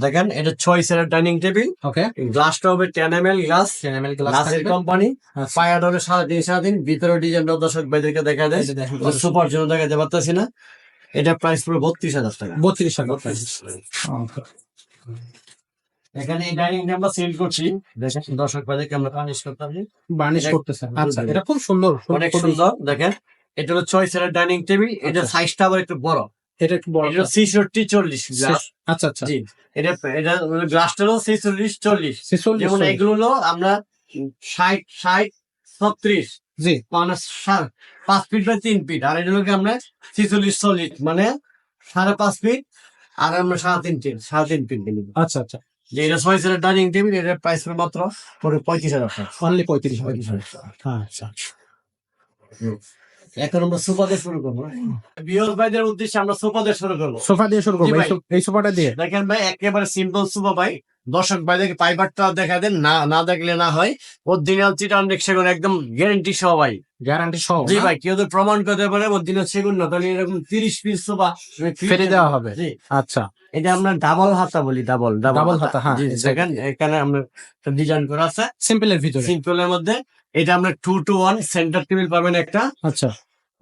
দেখেন এটা 6 চেয়ারের ডাইনিং টেবিল।
ওকে,
গ্লাসটা হবে 10 ml glass,
10 ml glass
Nasir
থাকবে।
কোম্পানি,
আচ্ছা,
পায়াটা হবে 3.5 ভিতরে ডিজাইনটা দর্শক বাজারকে দেখা দেয়।
এই যে দেখেন,
সুপার জন্য দেখাতে পারতেছি না। এটা প্রাইস পুরো 32,000 টাকা।
32,000 টাকা। ওকে,
এখানে এই ডাইনিং আমরা সেল করছি, দেখেন দর্শক বাজারকে আমরা পানিশ করতে পারি।
বার্নিশ
এটা-
করতেছেন। আচ্ছা, এটা খুব সুন্দর,
অনেক
খুবই-
সুন্দর। দেখেন এটা হলো 6 চেয়ারের ডাইনিং টেবিল। এটা
আচ্ছা।
সাইজটা আবার একটু বড়,
এটা একটু বড়।
এটা 66-40 গ্লাস।
আচ্ছা, আচ্ছা,
জি, এটা এটা গ্লাসটা হলো 46-40।
46,
যেমন এগুলো হলো আমরা 60-36
জি,
মানে 5 ফিট বাই 3 ফিট। আর এটা হলো কি আমরা 46-40 মানে 5.5 ফিট, আর আমরা 3.5 ফিট নিব।
আচ্ছা, আচ্ছা,
যে এটা 6 চেয়ারের ডাইনিং টেবিল, এটার প্রাইস মাত্র পরে 35,000 টাকা।
অনলি 35,000
35,000
টাকা। আচ্ছা,
এখন আমরা সোফা দিয়ে শুরু করবো। বিয়স ভাইদের উদ্দেশ্যে আমরা সোফা দিয়ে শুরু করবো।
সোফা দিয়ে শুরু করবো।
জি ভাই।
এই সোফাটা দিয়ে।
দেখেন ভাই, একেবারে সিম্পল সোফা ভাই। দর্শক ভাইদেরকে পাইবারটা দেখা দেন, না না দেখলে না হয়। অরিজিনাল চিটান সেগুন, একদম গ্যারান্টি সহ ভাই।
গ্যারান্টি সহ।
জি ভাই, কেউ যদি প্রমাণ করতে পারে অরিজিনাল সেগুন না, তাহলে এরকম 30 পিস সোফা
ফেলে দেওয়া হবে।
জি,
আচ্ছা,
এটা আমরা ডাবল হাতা বলি, ডাবল
ডাবল হাতা, হ্যাঁ।
জি, দেখেন এখানে আমরা ডিজাইন করা আছে
সিম্পলের ভিতরে।
সিম্পলের মধ্যে। এটা আমরা 2-to-1 সেন্টার টেবিল পাবেন একটা,
আচ্ছা,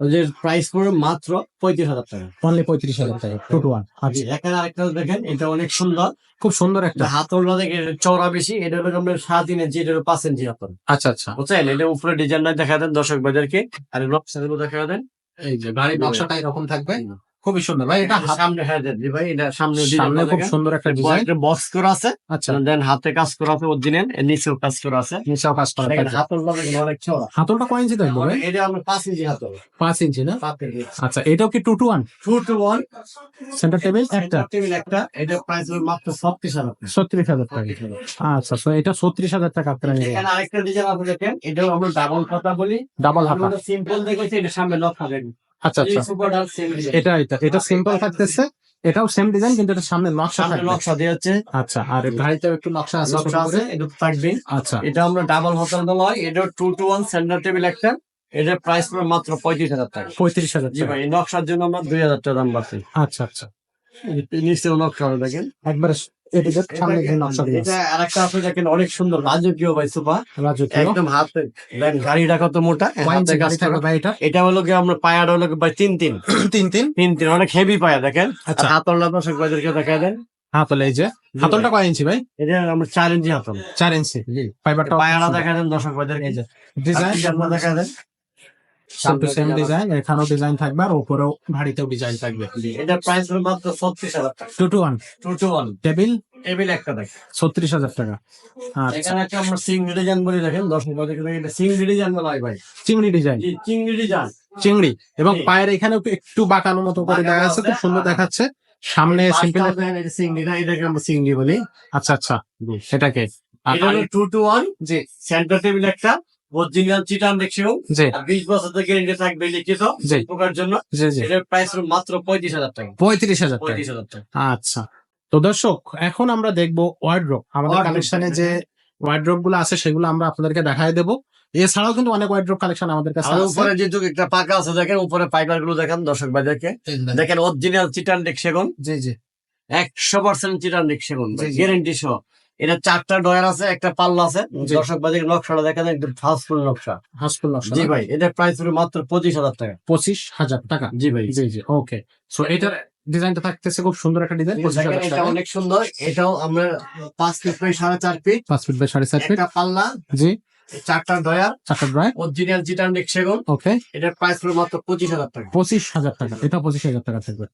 যে প্রাইস পড়বে মাত্র 35,000 টাকা।
অনলি 35,000 টাকা, 2 to 1।
জি,
আচ্ছা,
এখানে আরেকটা দেখেন, এটা অনেক সুন্দর।
খুব সুন্দর একটা।
হাতলটা দেখে চওড়া বেশি, এটা হলো আমরা 7 ইঞ্চি, এটা হলো 5 ইঞ্চি হাতল।
আচ্ছা, আচ্ছা,
বুঝছেন? এটা উপরে ডিজাইনটা দেখা দেন দর্শক বাজারকে, আর নকশাগুলো দেখা দেন।
এই যে গাড়ির নকশাটা এরকম থাকবে, খুবই সুন্দর ভাই। এটা
সামনে, হ্যাঁ জি ভাই, এটা সামনে
সামনে খুব সুন্দর একটা ডিজাইন।
বক্স করা আছে।
আচ্ছা,
দেন হাতে কাজ করা আছে অরিজিনাল, নিচেও কাজ করা আছে।
নিচেও কাজ করা
দেখেন
থাকবে।
হাতলটা দেখেন অনেক চওড়া।
হাতলটা কয় ইঞ্চি থাকবে ভাই?
এটা আমরা 5 ইঞ্চি হাতল।
5 ইঞ্চি না?
5 ইঞ্চি।
আচ্ছা, এটাও কি 2 to 1?
2-to-1
সেন্টার টেবিল একটা,
টেবিল একটা। এটা প্রাইস হলো মাত্র 36,000 টাকা।
36,000 টাকা। আচ্ছা, তো এটা 36,000 টাকা আপনারা নিবেন।
এখানে আরেকটা ডিজাইন আছে দেখেন, এটাও আমরা ডাবল কথা বলি।
ডাবল হাতা।
আমরা সিম্পল দেখেছি, এটা সামনে লক হবে।
আচ্ছা,
এই
আচ্ছা,
সুপার ডাল সেম ডিজাইন।
এটা সিম্পল থাকতেছে। এটাও সেম ডিজাইন, কিন্তু এটা সামনে নকশা
সামনে
থাকবে।
নকশা দেওয়া আছে,
আচ্ছা, আর গাড়িতেও একটু নকশা আছে ছোট
নকশা আছে,
করে।
এটা থাকবে।
আচ্ছা,
এটা আমরা ডাবল হোটেল হয়, এটা 2-to-1 সেন্টার টেবিল একটা। এটার প্রাইস পড়বে মাত্র 35,000 টাকা।
35,000
জি
টাকা।
ভাই, এই নকশার জন্য আমরা 2,000 টাকা দাম বাড়ছে।
আচ্ছা, আচ্ছা,
নিচেও নকশা হবে দেখেন।
একবারে এটা সামনে যে নকশা দিয়ে
এটা আরেকটা আছে দেখেন, অনেক সুন্দর রাজকীয় ভাই সোফা,
রাজকীয়।
একদম হাতে দেন, গাড়িটা কত মোটা,
কয় ইঞ্চি
হাতে কাজ
গাড়ি থাকবে
করা।
ভাই এটা?
এটা হলো কি আমরা পায়ার হলো কি ভাই 3-3
3
অনেক হেভি পায়া দেখেন।
আচ্ছা।
হাতলটা দর্শক ভাইদেরকে দেখা দেন।
হাতল, এই যে হাতলটা কয় ইঞ্চি ভাই?
এটা আমরা 4 ইঞ্চি হাতল।
4 ইঞ্চি।
জি,
ফাইবারটা
পায়াটা দেখা দেন দর্শক ভাইদেরকে।
এই যে ডিজাইন
আপনারা দেখা দেন।
সেম টু সেম ডিজাইন, এখানেও ডিজাইন থাকবে আর উপরেও ভারীতেও ডিজাইন থাকবে।
এটা প্রাইস হলো মাত্র 36,000 টাকা।
2 to 1
2-to-1
টেবিল
টেবিল একটা দেখেন।
36,000 টাকা। আচ্ছা,
এখানে একটা আমরা সিঙ্গি ডিজাইন বলি দেখেন, দর্শক ভাইদেরকে দেখেন, এটা সিঙ্গি ডিজাইন বলা হয় ভাই।
চিংড়ি ডিজাইন।
জি, চিংড়ি ডিজাইন।
চিংড়ি এবং
জি।
পায়ের এখানে একটু বাঁকানোর মতো করে দেখা যাচ্ছে, খুব সুন্দর দেখাচ্ছে। সামনে সিম্পল।
চিংড়ি না, এটাকে আমরা চিংড়ি বলি।
আচ্ছা আচ্ছা, সেটাকে
এটা হলো 2-to-1,
জি
সেন্টার টেবিল একটা, অরিজিনাল চিটান দেখছিও,
জি
আর 20 বছর থেকে গ্যারান্টি থাকবে লিখিত
জি
পোকার জন্য।
জি জি
এটার প্রাইস হলো মাত্র 35,000 টাকা।
35,000 টাকা।
35,000 টাকা।
আচ্ছা, তো দর্শক এখন আমরা দেখবো ওয়ার্ড্রোব। আমাদের
Wardrobe
কালেকশনে
দেখেন,
যে
হ্যাঁ।
ওয়ার্ড্রোব গুলো আছে সেগুলো আমরা আপনাদেরকে দেখায় দেবো। এছাড়াও কিন্তু অনেক ওয়ার্ড্রোব কালেকশন আমাদের কাছে
আর
আছে।
উপরে যেহেতু একটা পাকা আছে দেখেন, উপরে ফাইবার গুলো দেখেন দর্শক ভাইদেরকে, দেখেন অরিজিনাল চিটান সেগুন,
জি জি
100% চিটান সেগুন,
জি, জি।
গ্যারান্টি সহ। এটা 4টা ডয়ার আছে, একটা পাল্লা আছে।
জি।
দর্শক ভাইদের নকশাটা দেখেন, একদম ফাস্টফুল নকশা।
হাসপুল
জি ভাই, এটার প্রাইস হলো মাত্র 25,000 টাকা।
25,000 টাকা।
জি ভাই,
জি জি ওকে। সো এটার ডিজাইনটা থাকতেছে খুব সুন্দর একটা ডিজাইন।
দেখেন
25,000
এটা
টাকা।
অনেক সুন্দর। এটাও আমরা 5 feet by 4.5 feet,
5 feet by 4.5 feet.
একটা পাল্লা,
জি
4টা ডয়ার,
4টা ড্রয়ার।
অরিজিনাল চিটান সেগুন।
ওকে,
এটার প্রাইস হলো মাত্র 25,000 টাকা।
25,000 টাকা। এটা 25,000 টাকা থাকবে।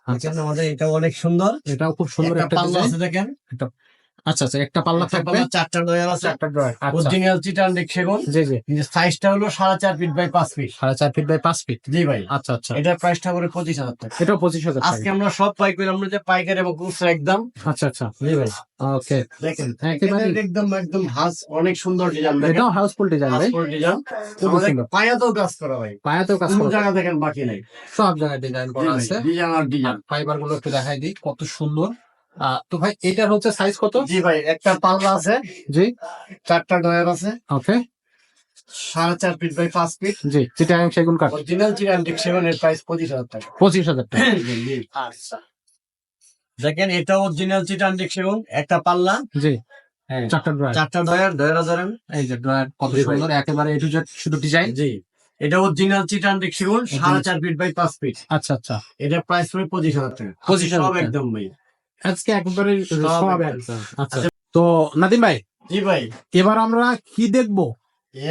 আচ্ছা,
দেখেন আমাদের এটা অনেক সুন্দর।
এটাও খুব সুন্দর
একটা
একটা
পাল্লা
ডিজাইন।
আছে দেখেন,
আচ্ছা আচ্ছা, একটা পাল্লা
একটা
থাকবে,
পাল্লা, 4টা ডয়ার আছে,
4টা ড্রয়ার। আচ্ছা
অরিজিনাল চিটান সেগুন।
জি জি
সাইজটা হলো 4.5 feet by 5 feet.
4.5 feet by 5 feet.
জি ভাই,
আচ্ছা আচ্ছা,
এটার প্রাইসটা করে 25,000 টাকা।
এটাও 25,000 টাকা।
আজকে আমরা সব পাইকারি, আমরা যে পাইকারি এবং খুচরা একদম।
আচ্ছা আচ্ছা
জি ভাই,
ওকে।
দেখেন
একেবারে
এখানে একদম একদম অনেক সুন্দর ডিজাইন দেখেন,
এটাও হাউসফুল ডিজাইন ভাই,
হাউসফুল ডিজাইন।
খুব
আমাদের
সুন্দর।
পায়াতেও কাজ করা ভাই,
পায়াতেও কাজ
কোন
করা,
জায়গা দেখেন বাকি নাই।
সব জায়গায় ডিজাইন করা আছে।
ডিজাইন আর ডিজাইন।
ফাইবার গুলো একটু দেখাই দিই কত সুন্দর। তো ভাই এটার হচ্ছে সাইজ কত?
জি ভাই, একটা পাল্লা আছে,
জি
4টা ডয়ার আছে,
ওকে
4.5 ফিট বাই 5 ফিট,
জি, চিটাগাং সেগুন কাঠ।
অরিজিনাল চিটান সেগুনের প্রাইস 25,000 টাকা।
25,000 টাকা।
আচ্ছা, দেখেন এটা অরিজিনাল চিটান সেগুন, একটা পাল্লা,
জি
হ্যাঁ,
4টা ড্রয়ার।
4টা ডয়ার, ডয়ার ধরেন।
এই যে ড্রয়ার কত
জি ভাই।
সুন্দর, একেবারে এ টু জেড শুধু ডিজাইন।
জি, এটা অরিজিনাল চিটান সেগুন, 4.5 ফিট বাই 5 ফিট।
আচ্ছা আচ্ছা,
এটা প্রাইস হবে 25,000 টাকা।
25,000
সব
টাকা।
একদম ভাই।
আজকে একবারে
সব
সব
একদম।
আচ্ছা, তো নাদিম ভাই
জি ভাই,
এবার আমরা কি দেখবো?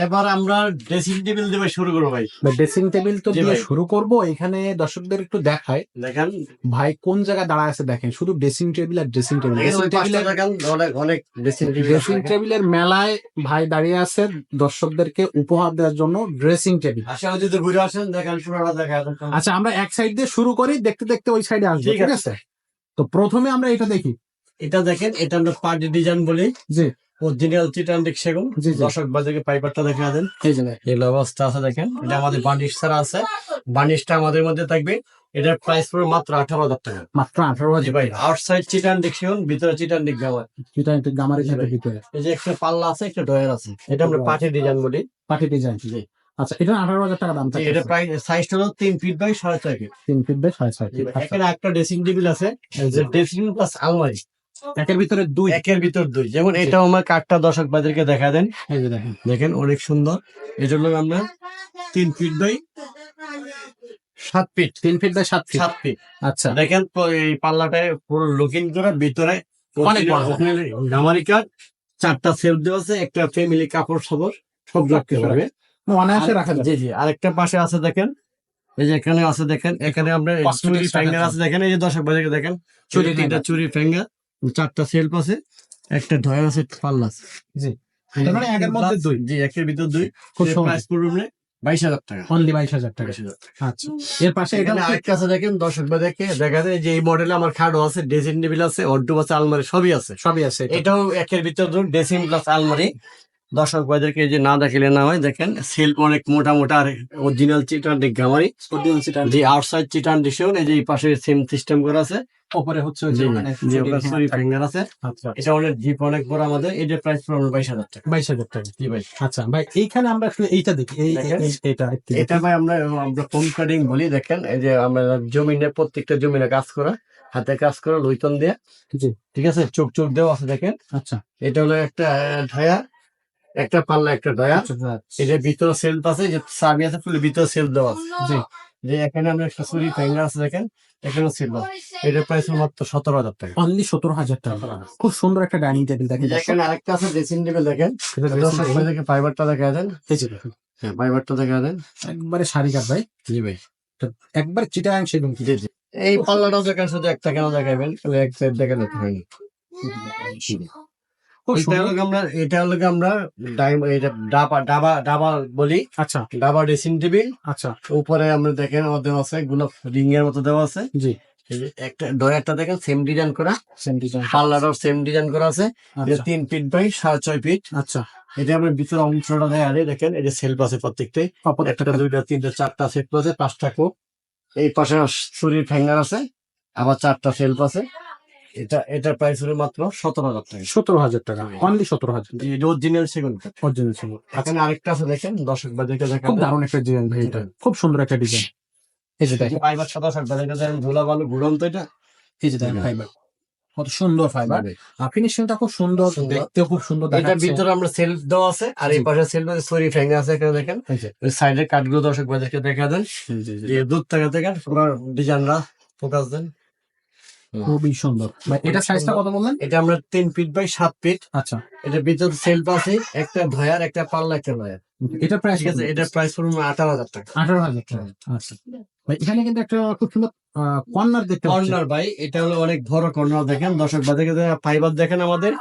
এবার আমরা ড্রেসিং টেবিল দিয়ে শুরু করবো ভাই।
ড্রেসিং টেবিল তো
জি
দিয়ে
ভাই।
শুরু করব। এখানে দর্শকদের একটু দেখায়
দেখেন,
ভাই কোন জায়গায় দাঁড়ায় আছে, দেখেন শুধু ড্রেসিং টেবিল আর ড্রেসিং টেবিল।
দেখেন ওই
ড্রেসিং
পাশটা
টেবিলের
দেখেন, অনেক অনেক ড্রেসিং টেবিল
ড্রেসিং টেবিলের মেলায় ভাই দাঁড়িয়ে আছে দর্শকদেরকে উপহার দেওয়ার জন্য ড্রেসিং টেবিল।
আশা যদি ঘুরে আসেন, দেখেন পুরোটা দেখা যাবে।
আচ্ছা, আমরা এক সাইড দিয়ে শুরু করি, দেখতে দেখতে ওই সাইডে আসবো,
ঠিক
ঠিক আছে? তো প্রথমে আমরা এটা দেখি।
এটা দেখেন, এটা আমরা পার্টি ডিজাইন বলি,
জি
অরিজিনাল চিটান সেগুন।
জি জি,
দর্শক বাজারে পাইপারটা দেখা দেন,
এই যে দেখেন।
এই অবস্থা আছে দেখেন। এটা আমাদের বার্নিশ ছাড়া আছে, বার্নিশটা আমাদের মধ্যে থাকবে। এটার প্রাইস পড়বে মাত্র 18,000 টাকা।
মাত্র 18,000
জি ভাই, আউটসাইড চিটান সেগুন, ভিতরে চিটান গাওয়া।
এটা একটু গামারি
জি
সাথে
ভাই।
ভিতরে
এই যে একটা পাল্লা আছে, একটা ডয়ার আছে, এটা আমরা পার্টি ডিজাইন বলি।
Party design.
জি,
আচ্ছা, এটা 18,000 টাকা দাম
জি,
থাকে।
এটা প্রাইস সাইজটা হলো 3 feet by 4.5 feet.
3 feet by 6.5
জি
ফিট।
ভাই,
আচ্ছা,
এখানে একটা ড্রেসিং টেবিল আছে, যে ড্রেসিং প্লাস আলমারি,
একের ভিতরে দুই।
একের ভিতর দুই। যেমন এটাও আমার কাঠটা দর্শক বাজারকে দেখা দেন,
এই যে দেখেন।
দেখেন অনেক সুন্দর। এই জন্য আমরা 3 feet by 7 feet.
3 feet by 7 feet.
7 feet.
আচ্ছা,
দেখেন এই পাল্লাটায় পুরো লুকিং করে, ভিতরে
অনেক বড়।
গামারি কাঠ, 4টা সেলফ দেওয়া আছে, একটা ফ্যামিলি কাপড় সবর সব রাখতে পারবে।
অনায়াসে রাখা যাবে।
জি জি, আরেকটা পাশে আছে দেখেন, এই যে এখানে আছে দেখেন, এখানে আমরা
Cosmetics
চুরি
রাখা
ফ্যাঙ্গার
যায়।
আছে দেখেন, এই যে দর্শক বাজারে দেখেন, চুরি
চুরি
3টা চুরি ফ্যাঙ্গার, 4টা সেলফ আছে, একটা ডয়ার আছে, পাল্লা আছে।
জি, তার মানে একের মধ্যে দুই।
জি, একের ভিতর দুই।
খুব সুন্দর।
প্রাইস পড়বে 22,000 টাকা।
অনলি 22,000 টাকা।
22,000 টাকা।
আচ্ছা, এর পাশে এটা
এখানে আরেকটা আছে দেখেন, দর্শক বাজারকে দেখা যায় যে এই মডেলে আমার খাটও আছে, ড্রেসিং টেবিল আছে, ওয়ার্ডরোব আছে, আলমারি সবই আছে।
সবই আছে এটা।
এটাও একের ভিতর দুই, ড্রেসিং প্লাস আলমারি। দর্শক বাজারকে যে না দেখিলে না হয়, দেখেন সেলফ অনেক মোটা মোটা, আর অরিজিনাল চিটান গামারি। জি, আউটসাইড চিটান ডিশন। এই যে এই পাশে সেম সিস্টেম করা আছে,
উপরে হচ্ছে ওই যে
জি
ওখানে
জি, ওখানে চুরি ফিঙ্গার আছে।
আচ্ছা,
এটা অনেক জিপ অনেক বড় আমাদের। এটার প্রাইস পড়বে 22,000 টাকা।
22,000 টাকা।
জি ভাই,
আচ্ছা ভাই, এইখানে আমরা একটু এইটা দেখি,
দেখেন।
এটা একটু দেখি।
এটা ভাই আমরা আমরা হোম কাটিং বলি। দেখেন এই যে আমরা জমিনে, প্রত্যেকটা জমিনে কাজ করা, হাতে কাজ করা, লইতন দিয়ে।
জি,
ঠিক আছে, চোখ চোখ দেওয়া আছে দেখেন।
আচ্ছা
এটা হলো একটা ঢায়া, একটা পাল্লা, একটা ঢায়া।
আচ্ছা,
এটার ভিতরে সেলফ আছে, যে চাবি আছে, ফুল ভিতরে সেলফ দেওয়া আছে।
জি,
যে এখানে আমরা একটা চুরি ফিঙ্গার আছে দেখেন, এখানেও সেলফ আছে। এটার প্রাইস হলো মাত্র 17,000 টাকা।
অনলি 17,000 টাকা। খুব সুন্দর একটা ডাইনিং টেবিল দেখেন।
এখানে আরেকটা আছে ড্রেসিং টেবিল দেখেন,
এটা dressing table।
দেখে ফাইবারটা দেখা দেন।
এই যে দেখেন,
হ্যাঁ, ফাইবারটা দেখা দেন।
একবারে সারি কাঠ ভাই,
জি ভাই,
একবারে চিটাগাং সেগুন।
জি জি। এই পাল্লাটাও দেখেন, শুধু একটা কেন দেখাবেন, এক সাইড দেখা যেতে হয়নি।
খুব
এটা
সুন্দর।
হলো আমরা এটা ডাবা বলি।
আচ্ছা
ডাবা ড্রেসিং টেবিল।
আচ্ছা,
উপরে আমরা দেখেন দেওয়া আছে গোলাপ রিং এর মতো দেওয়া আছে।
জি
এই যে একটা ডয়ারটা দেখেন সেম ডিজাইন করা,
সেম ডিজাইন।
পাল্লাটাও সেম ডিজাইন করা আছে। এটা
আচ্ছা
3 ফিট বাই 6.5 ফিট।
আচ্ছা,
এটা আমরা ভিতরে অংশটা দেখা যায়, দেখেন এই যে সেলফ আছে প্রত্যেকটাই, একটা দুইটা তিনটা চারটা সেলফ আছে, 5টা কোপ। এই পাশে শরীর ফ্যাঙ্গার আছে, আবার 4টা সেলফ আছে। এটার প্রাইস হলো মাত্র 17,000 টাকা।
17,000 টাকা, অনলি 17,000।
অরিজিনাল সেগুন কাঠ।
অরিজিনাল ছিল।
এখানে আরেকটা আছে দেখেন, দর্শক বাজারকে দেখা
খুব দারুণ একটা ডিজাইন ভাই, এটা খুব সুন্দর একটা ডিজাইন। এই যে দেখেন,
ফাইবার 27 বাজারকে দেখেন, ধুলা বালু ঘুরন্ত এটা।
এই যে দেখেন ফাইবার, কত সুন্দর ফাইবার, ফিনিশিংটা খুব সুন্দর,
সুন্দর।
দেখতেও খুব সুন্দর
এটার
দেখাচ্ছে।
ভিতরে আমরা সেলফ দেওয়া আছে, আর এই
জি।
পাশে সেলফ আছে, সরি ফ্যাঙ্গার আছে এখানে দেখেন।
এই যে,
ওই সাইডের কাঠগুলো দর্শক বাজারকে দেখা দেন, যে দুধ থেকে দেখেন পুরো ডিজাইনরা ফোকাস দেন।
খুবই সুন্দর ভাই। এটা সাইজটা কত বললেন?
এটা আমরা 3 ফিট বাই 7 ফিট।
আচ্ছা,
এটার ভিতরে সেলফ আছে, একটা ধয়ার, একটা পাল্লা, একটা লয়ার।
এটা প্রাইস
ঠিক আছে, এটার প্রাইস পড়বে 18,000 টাকা।
18,000 টাকা। আচ্ছা ভাই, এখানে কিন্তু একটা খুব সুন্দর কর্নার দেখতে পাচ্ছি।
কর্নার ভাই, এটা হলো অনেক বড় কর্নার, দেখেন দর্শক বাজারকে ফাইবার দেখেন আমাদের,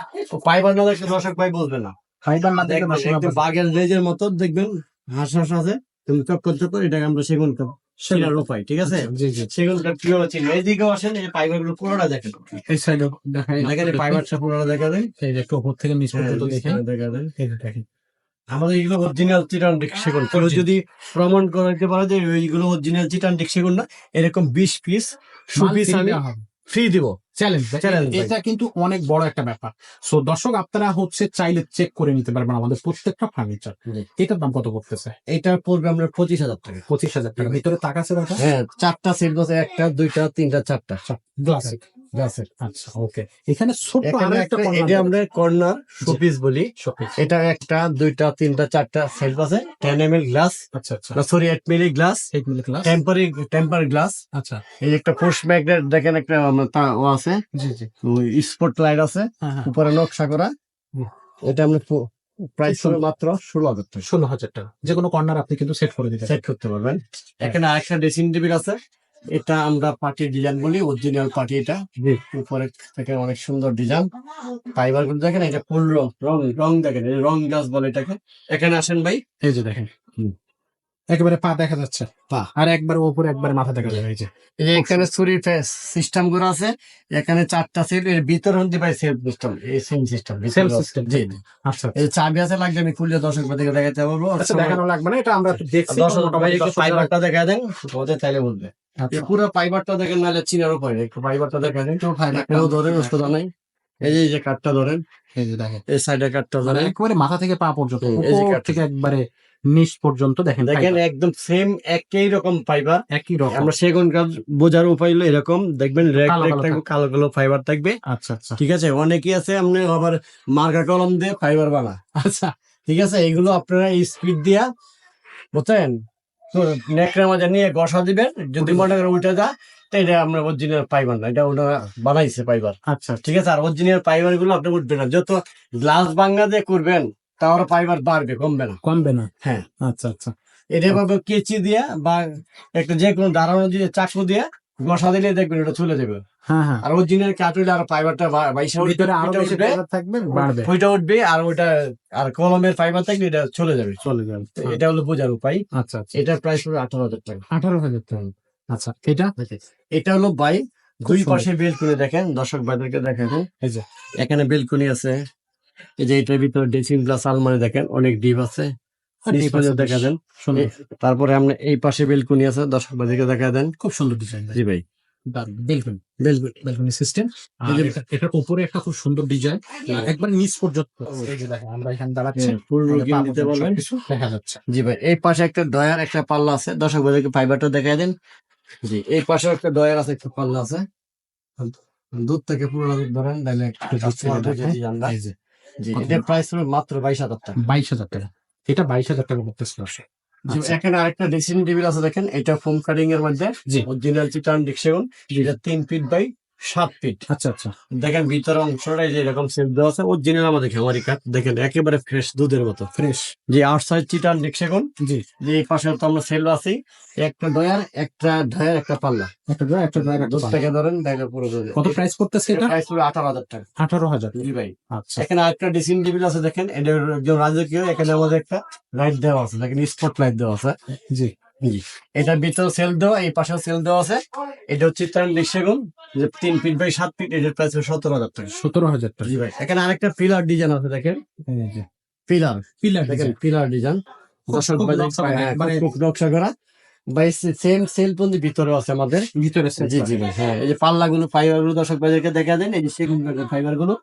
ফাইবার না দেখলে দর্শক ভাই বুঝবে না।
ফাইবার না দেখে
দেখবেন একদম বাঘের লেজের মতো দেখবেন, হাঁস হাঁস আছে, তুমি চক্কর চক্কর, এটাকে আমরা সেগুন কাঠ সেটার উপায়। ঠিক আছে,
জি জি,
সেগুন কাঠ প্রিয় চিহ্ন। এইদিকেও আসেন, এই ফাইবার গুলো পুরোটা দেখেন,
এই সাইডে দেখাই,
দেখেন এই ফাইবারটা পুরোটা দেখা যায়।
এই যে একটু উপর থেকে নিচ পর্যন্ত দেখেন,
দেখা যায়।
এই যে দেখেন।
আমাদের এগুলো অরিজিনাল চিটান সেগুন। কেউ যদি প্রমাণ করতে পারে যে এইগুলো অরিজিনাল চিটান সেগুন না, এরকম 20 পিস পিস আমি ফ্রি দিব।
চ্যালেঞ্জ,
Challenge ভাই।
এটা কিন্তু অনেক বড় একটা ব্যাপার। সো দর্শক, আপনারা চাইলে চেক করে নিতে পারবেন আমাদের প্রত্যেকটা ফার্নিচার।
জি।
এটার দাম কত পড়তেছে?
এটা পড়বে আমরা 25,000 টাকা।
25,000 টাকা। ভিতরে তাক আছে ভাই?
হ্যাঁ, 4টা সেট বসে, 1টা 2টা 3টা 4টা
গ্লাস।
গাছের।
আচ্ছা ওকে, এখানে ছোট্ট
এখানে
আরো একটা
এটা আমরা কর্নার শোপিস বলি।
শোপিস।
এটা 1টা 2টা 3টা 4টা সেট আছে, 10 ml গ্লাস,
আচ্ছা আচ্ছা,
sorry 8 milli glass,
8 milli glass.
টেম্পারি গ্লাস।
আচ্ছা,
এই একটা পোস্ট ম্যাগনেট দেখেন, একটা ও আছে,
জি জি,
স্পট লাইট আছে,
হ্যাঁ হ্যাঁ,
উপরে নকশা করা।
হুম।
এটা আমরা প্রাইস
খুব
হবে মাত্র 16,000 টাকা।
16,000 টাকা। যে কোনো কর্নার আপনি কিন্তু সেট করে দিতে
সেট করতে পারবেন। এখানে আরেকটা ড্রেসিং টেবিল আছে, এটা আমরা পার্টির ডিজাইন বলি, অরিজিনাল পার্টি। এটা উপরে থেকে অনেক সুন্দর ডিজাইন, ফাইবার গুলো দেখেন, এটা ফুল রং রং রং দেখেন, এই রং গাছ বলে এটাকে। এখানে আসেন ভাই,
এই যে দেখেন,
হুম।
একেবারে পা দেখা যাচ্ছে,
পা।
আর একবার উপরে একবার মাথা দেখা যাবে। এই যে
এই যে এখানে ছুরি সিস্টেম করা আছে, এখানে 4টা সেট, এর ভিতরে হতে পারে সেলফ সিস্টেম, এই সেম সিস্টেম
সেম সিস্টেম।
জি।
আচ্ছা
এই চাবি আছে, লাগবে আমি খুললে দর্শক থেকে দেখাতে পারবো।
আচ্ছা, দেখানো লাগবে না, এটা আমরা দেখছি।
দর্শক ভাই একটু
মোটামুটি
ফাইবারটা দেখা দেন, ওদের তাইলে বলবে।
আচ্ছা,
পুরো ফাইবারটা দেখেন, নাহলে চিনার উপায় নেই। একটু ফাইবারটা দেখা দেন, কেউ ধরেন, অসুবিধা নাই। এই যে কাঠটা ধরেন,
এই যে দেখেন,
এই সাইডের কাঠটা
মানে
ধরেন,
একেবারে মাথা থেকে পা পর্যন্ত,
এই যে
উপর
কাঠটা।
থেকে একবারে নিচ পর্যন্ত দেখেন
দেখেন
fiber,
একদম সেম একই রকম ফাইবার।
একই রকম।
আমরা সেগুন কাঠ বোঝার উপায় হলো এরকম, দেখবেন রেক
কালো
রেক
কালো
থাকবে, কালো কালো ফাইবার থাকবে।
আচ্ছা আচ্ছা
ঠিক আছে, অনেকেই আছে আপনি আবার মার্কা কলম দিয়ে ফাইবার বানা।
আচ্ছা,
ঠিক আছে, এইগুলো আপনারা স্পিড দিয়া, বুঝছেন, তো নেকড়ের মাঝে নিয়ে ঘষা দিবেন, যদি মনে করেন উল্টে যা, তো এটা আমরা অরিজিনাল ফাইবার না, এটা ওটা বানাইছে ফাইবার।
আচ্ছা
ঠিক আছে, আর অরিজিনাল ফাইবার গুলো আপনি উঠবে না, যত গ্লাস ভাঙ্গা দিয়ে করবেন তার ফাইবার বাড়বে, কমবে না।
কমবে না।
হ্যাঁ,
আচ্ছা আচ্ছা,
এটা পাবে কেচি দিয়া বা একটা যে কোনো দাঁড়ানো দিয়ে চাকু দিয়ে ঘষা দিলে দেখবেন এটা চলে যাবে।
হ্যাঁ হ্যাঁ,
আর অরিজিনাল কাঠ হইলে আর ফাইবারটা
ভিতরে আরো বেশি fiber থাকবে, বাড়বে।
ওইটা উঠবে, আর ওইটা আর কলমের ফাইবার থাকলে এটা চলে যাবে।
চলে যাবে।
তো এটা হলো বোঝার উপায়।
আচ্ছা আচ্ছা,
এটার প্রাইস হলো 18,000 টাকা।
18,000 টাকা। আচ্ছা, এটা
এটা হলো ভাই, দুই
সুন্দর।
পাশে বেলকুনি দেখেন, দর্শক ভাইদেরকে দেখেন।
এই যে
এখানে বেলকুনি আছে, এই যে এটার ভিতরে ড্রেসিং প্লাস আলমারি দেখেন, অনেক ডিপ আছে, নিচ পর্যন্ত দেখা দেন।
সুন্দর,
তারপরে আমরা এই পাশে বেলকুনি আছে, দর্শক ভাইদেরকে দেখা দেন।
খুব সুন্দর ডিজাইন।
জি ভাই,
বেলকুনি,
বেলকুনি
বেলকুনি সিস্টেম। এটার উপরে একটা খুব সুন্দর ডিজাইন, একবার নিচ পর্যন্ত। এই যে দেখেন, আমরা এখানে দাঁড়াচ্ছি,
ফুল
আমাদের
রুগী
পা
দিতে
পর্যন্ত
বলবেন।
সবকিছু দেখা যাচ্ছে।
জি ভাই, এই পাশে একটা ডয়ার, একটা পাল্লা আছে, দর্শক ভাইদেরকে ফাইবারটা দেখাই দেন। জি, এই পাশে একটা ডয়ার আছে, একটা পাল্লা আছে। দুধ থেকে পুরো দুধ ধরেন, তাহলে একটু
কাছ থেকে দেখাই।
আমরা।
এই যে
জি, এটার প্রাইস হলো মাত্র 22,000 টাকা।
22,000 টাকা। এটা 22,000 টাকা করতেছিল।
জি, এখানে আরেকটা ড্রেসিং টেবিল আছে দেখেন, এটা ফোম কাটিং এর মধ্যে,
জি।
অরিজিনাল চিটান ডিকশন, যেটা 3 ফিট বাই 7 ফিট।
আচ্ছা আচ্ছা
দেখেন ভিতরে অংশটা এই যে এরকম সেল দেওয়া আছে, অরিজিনাল আমাদের খামারি কাঠ, দেখেন একেবারে ফ্রেশ দুধের মতো।
ফ্রেশ।
যে আউটসাইড চিটান দেখছেন,
জি,
যে এই পাশে তো আমরা সেল আছি, একটা ডয়ার একটা পাল্লা,
একটা ড্রয়ার একটা ড্রয়ার একটা
দুধ
পাল্লা।
থেকে ধরেন দেখেন পুরো দুধ।
কত প্রাইস করতেছে এটা?
প্রাইস পুরো 18,000 টাকা।
18,000।
জি ভাই।
আচ্ছা
এখানে আরেকটা ড্রেসিং টেবিল আছে, দেখেন এটা একদম রাজকীয়। এখানে আমাদের একটা লাইট দেওয়া আছে, দেখেন স্পট লাইট দেওয়া আছে।
জি,
জি, এটার ভিতরে সেল দেওয়া, এই পাশেও সেল দেওয়া আছে। এটা হচ্ছে চিত্রায়ন দেখছেন, যে 3 ফিট বাই 7 ফিট, এটার প্রাইস 17,000 টাকা।
17,000 টাকা।
জি ভাই। এখানে আরেকটা পিলার ডিজাইন আছে, দেখেন
এই যে
পিলার,
পিলার
দেখেন
ডিজাইন।
পিলার ডিজাইন দর্শক
খুব
ভাই,
নকশা করা,
হ্যাঁ,
একবারে
খুব নকশা করা ভাই। সেম সেল পন্দি ভিতরে আছে আমাদের।
ভিতরে set
জি
করা।
জি ভাই, হ্যাঁ। এই যে পাল্লা গুলো, ফাইবার গুলো দর্শক ভাইদেরকে দেখা দেন, এই যে সেগুন ফাইবার গুলো,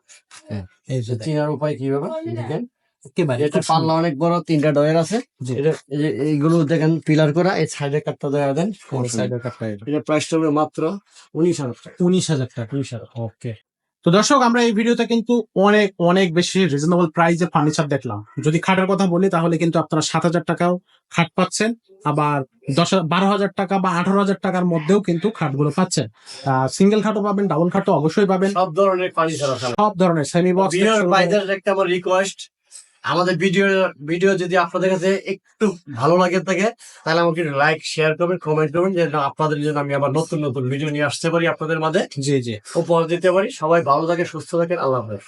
হ্যাঁ।
এই যে দেখেন।
চেনার উপায় কিভাবে দেখেন,
একেবারে
এটা
খুব
পাল্লা অনেক বড়, 3টা ডয়ার আছে।
জি।
এটা এই যে এইগুলো দেখেন পিলার করা, এই সাইডে কাটটা দেওয়া দেন।
সাইডের কাটটা এটা।
এটা প্রাইসটা হবে মাত্র 19,000 টাকা।
19,000 টাকা।
19,000।
ওকে। তো দর্শক, আমরা এই ভিডিওতে কিন্তু অনেক অনেক বেশি রিজনেবল প্রাইসে ফার্নিচার দেখলাম। যদি খাটের কথা বলি তাহলে কিন্তু আপনারা 7,000 টাকাও খাট পাচ্ছেন, আবার 12,000 টাকা বা 18,000 টাকার মধ্যেও কিন্তু খাটগুলো পাচ্ছেন। সিঙ্গেল খাটও পাবেন, ডাবল খাটও অবশ্যই পাবেন,
সব ধরনের ফার্নিচার আছে।
সব ধরনের সেমি বক্স।
ভিউয়ার ভাইদের একটা আমার রিকোয়েস্ট, আমাদের ভিডিও যদি আপনাদের কাছে একটু ভালো লাগে থাকে, তাহলে আমাকে লাইক শেয়ার করবেন, কমেন্ট করবেন, যেন আপনাদের জন্য আমি আবার নতুন নতুন ভিডিও নিয়ে আসতে পারি, আপনাদের মাঝে
জি জি।
উপহার দিতে পারি। সবাই ভালো থাকে, সুস্থ থাকেন। আল্লাহ হাফেজ।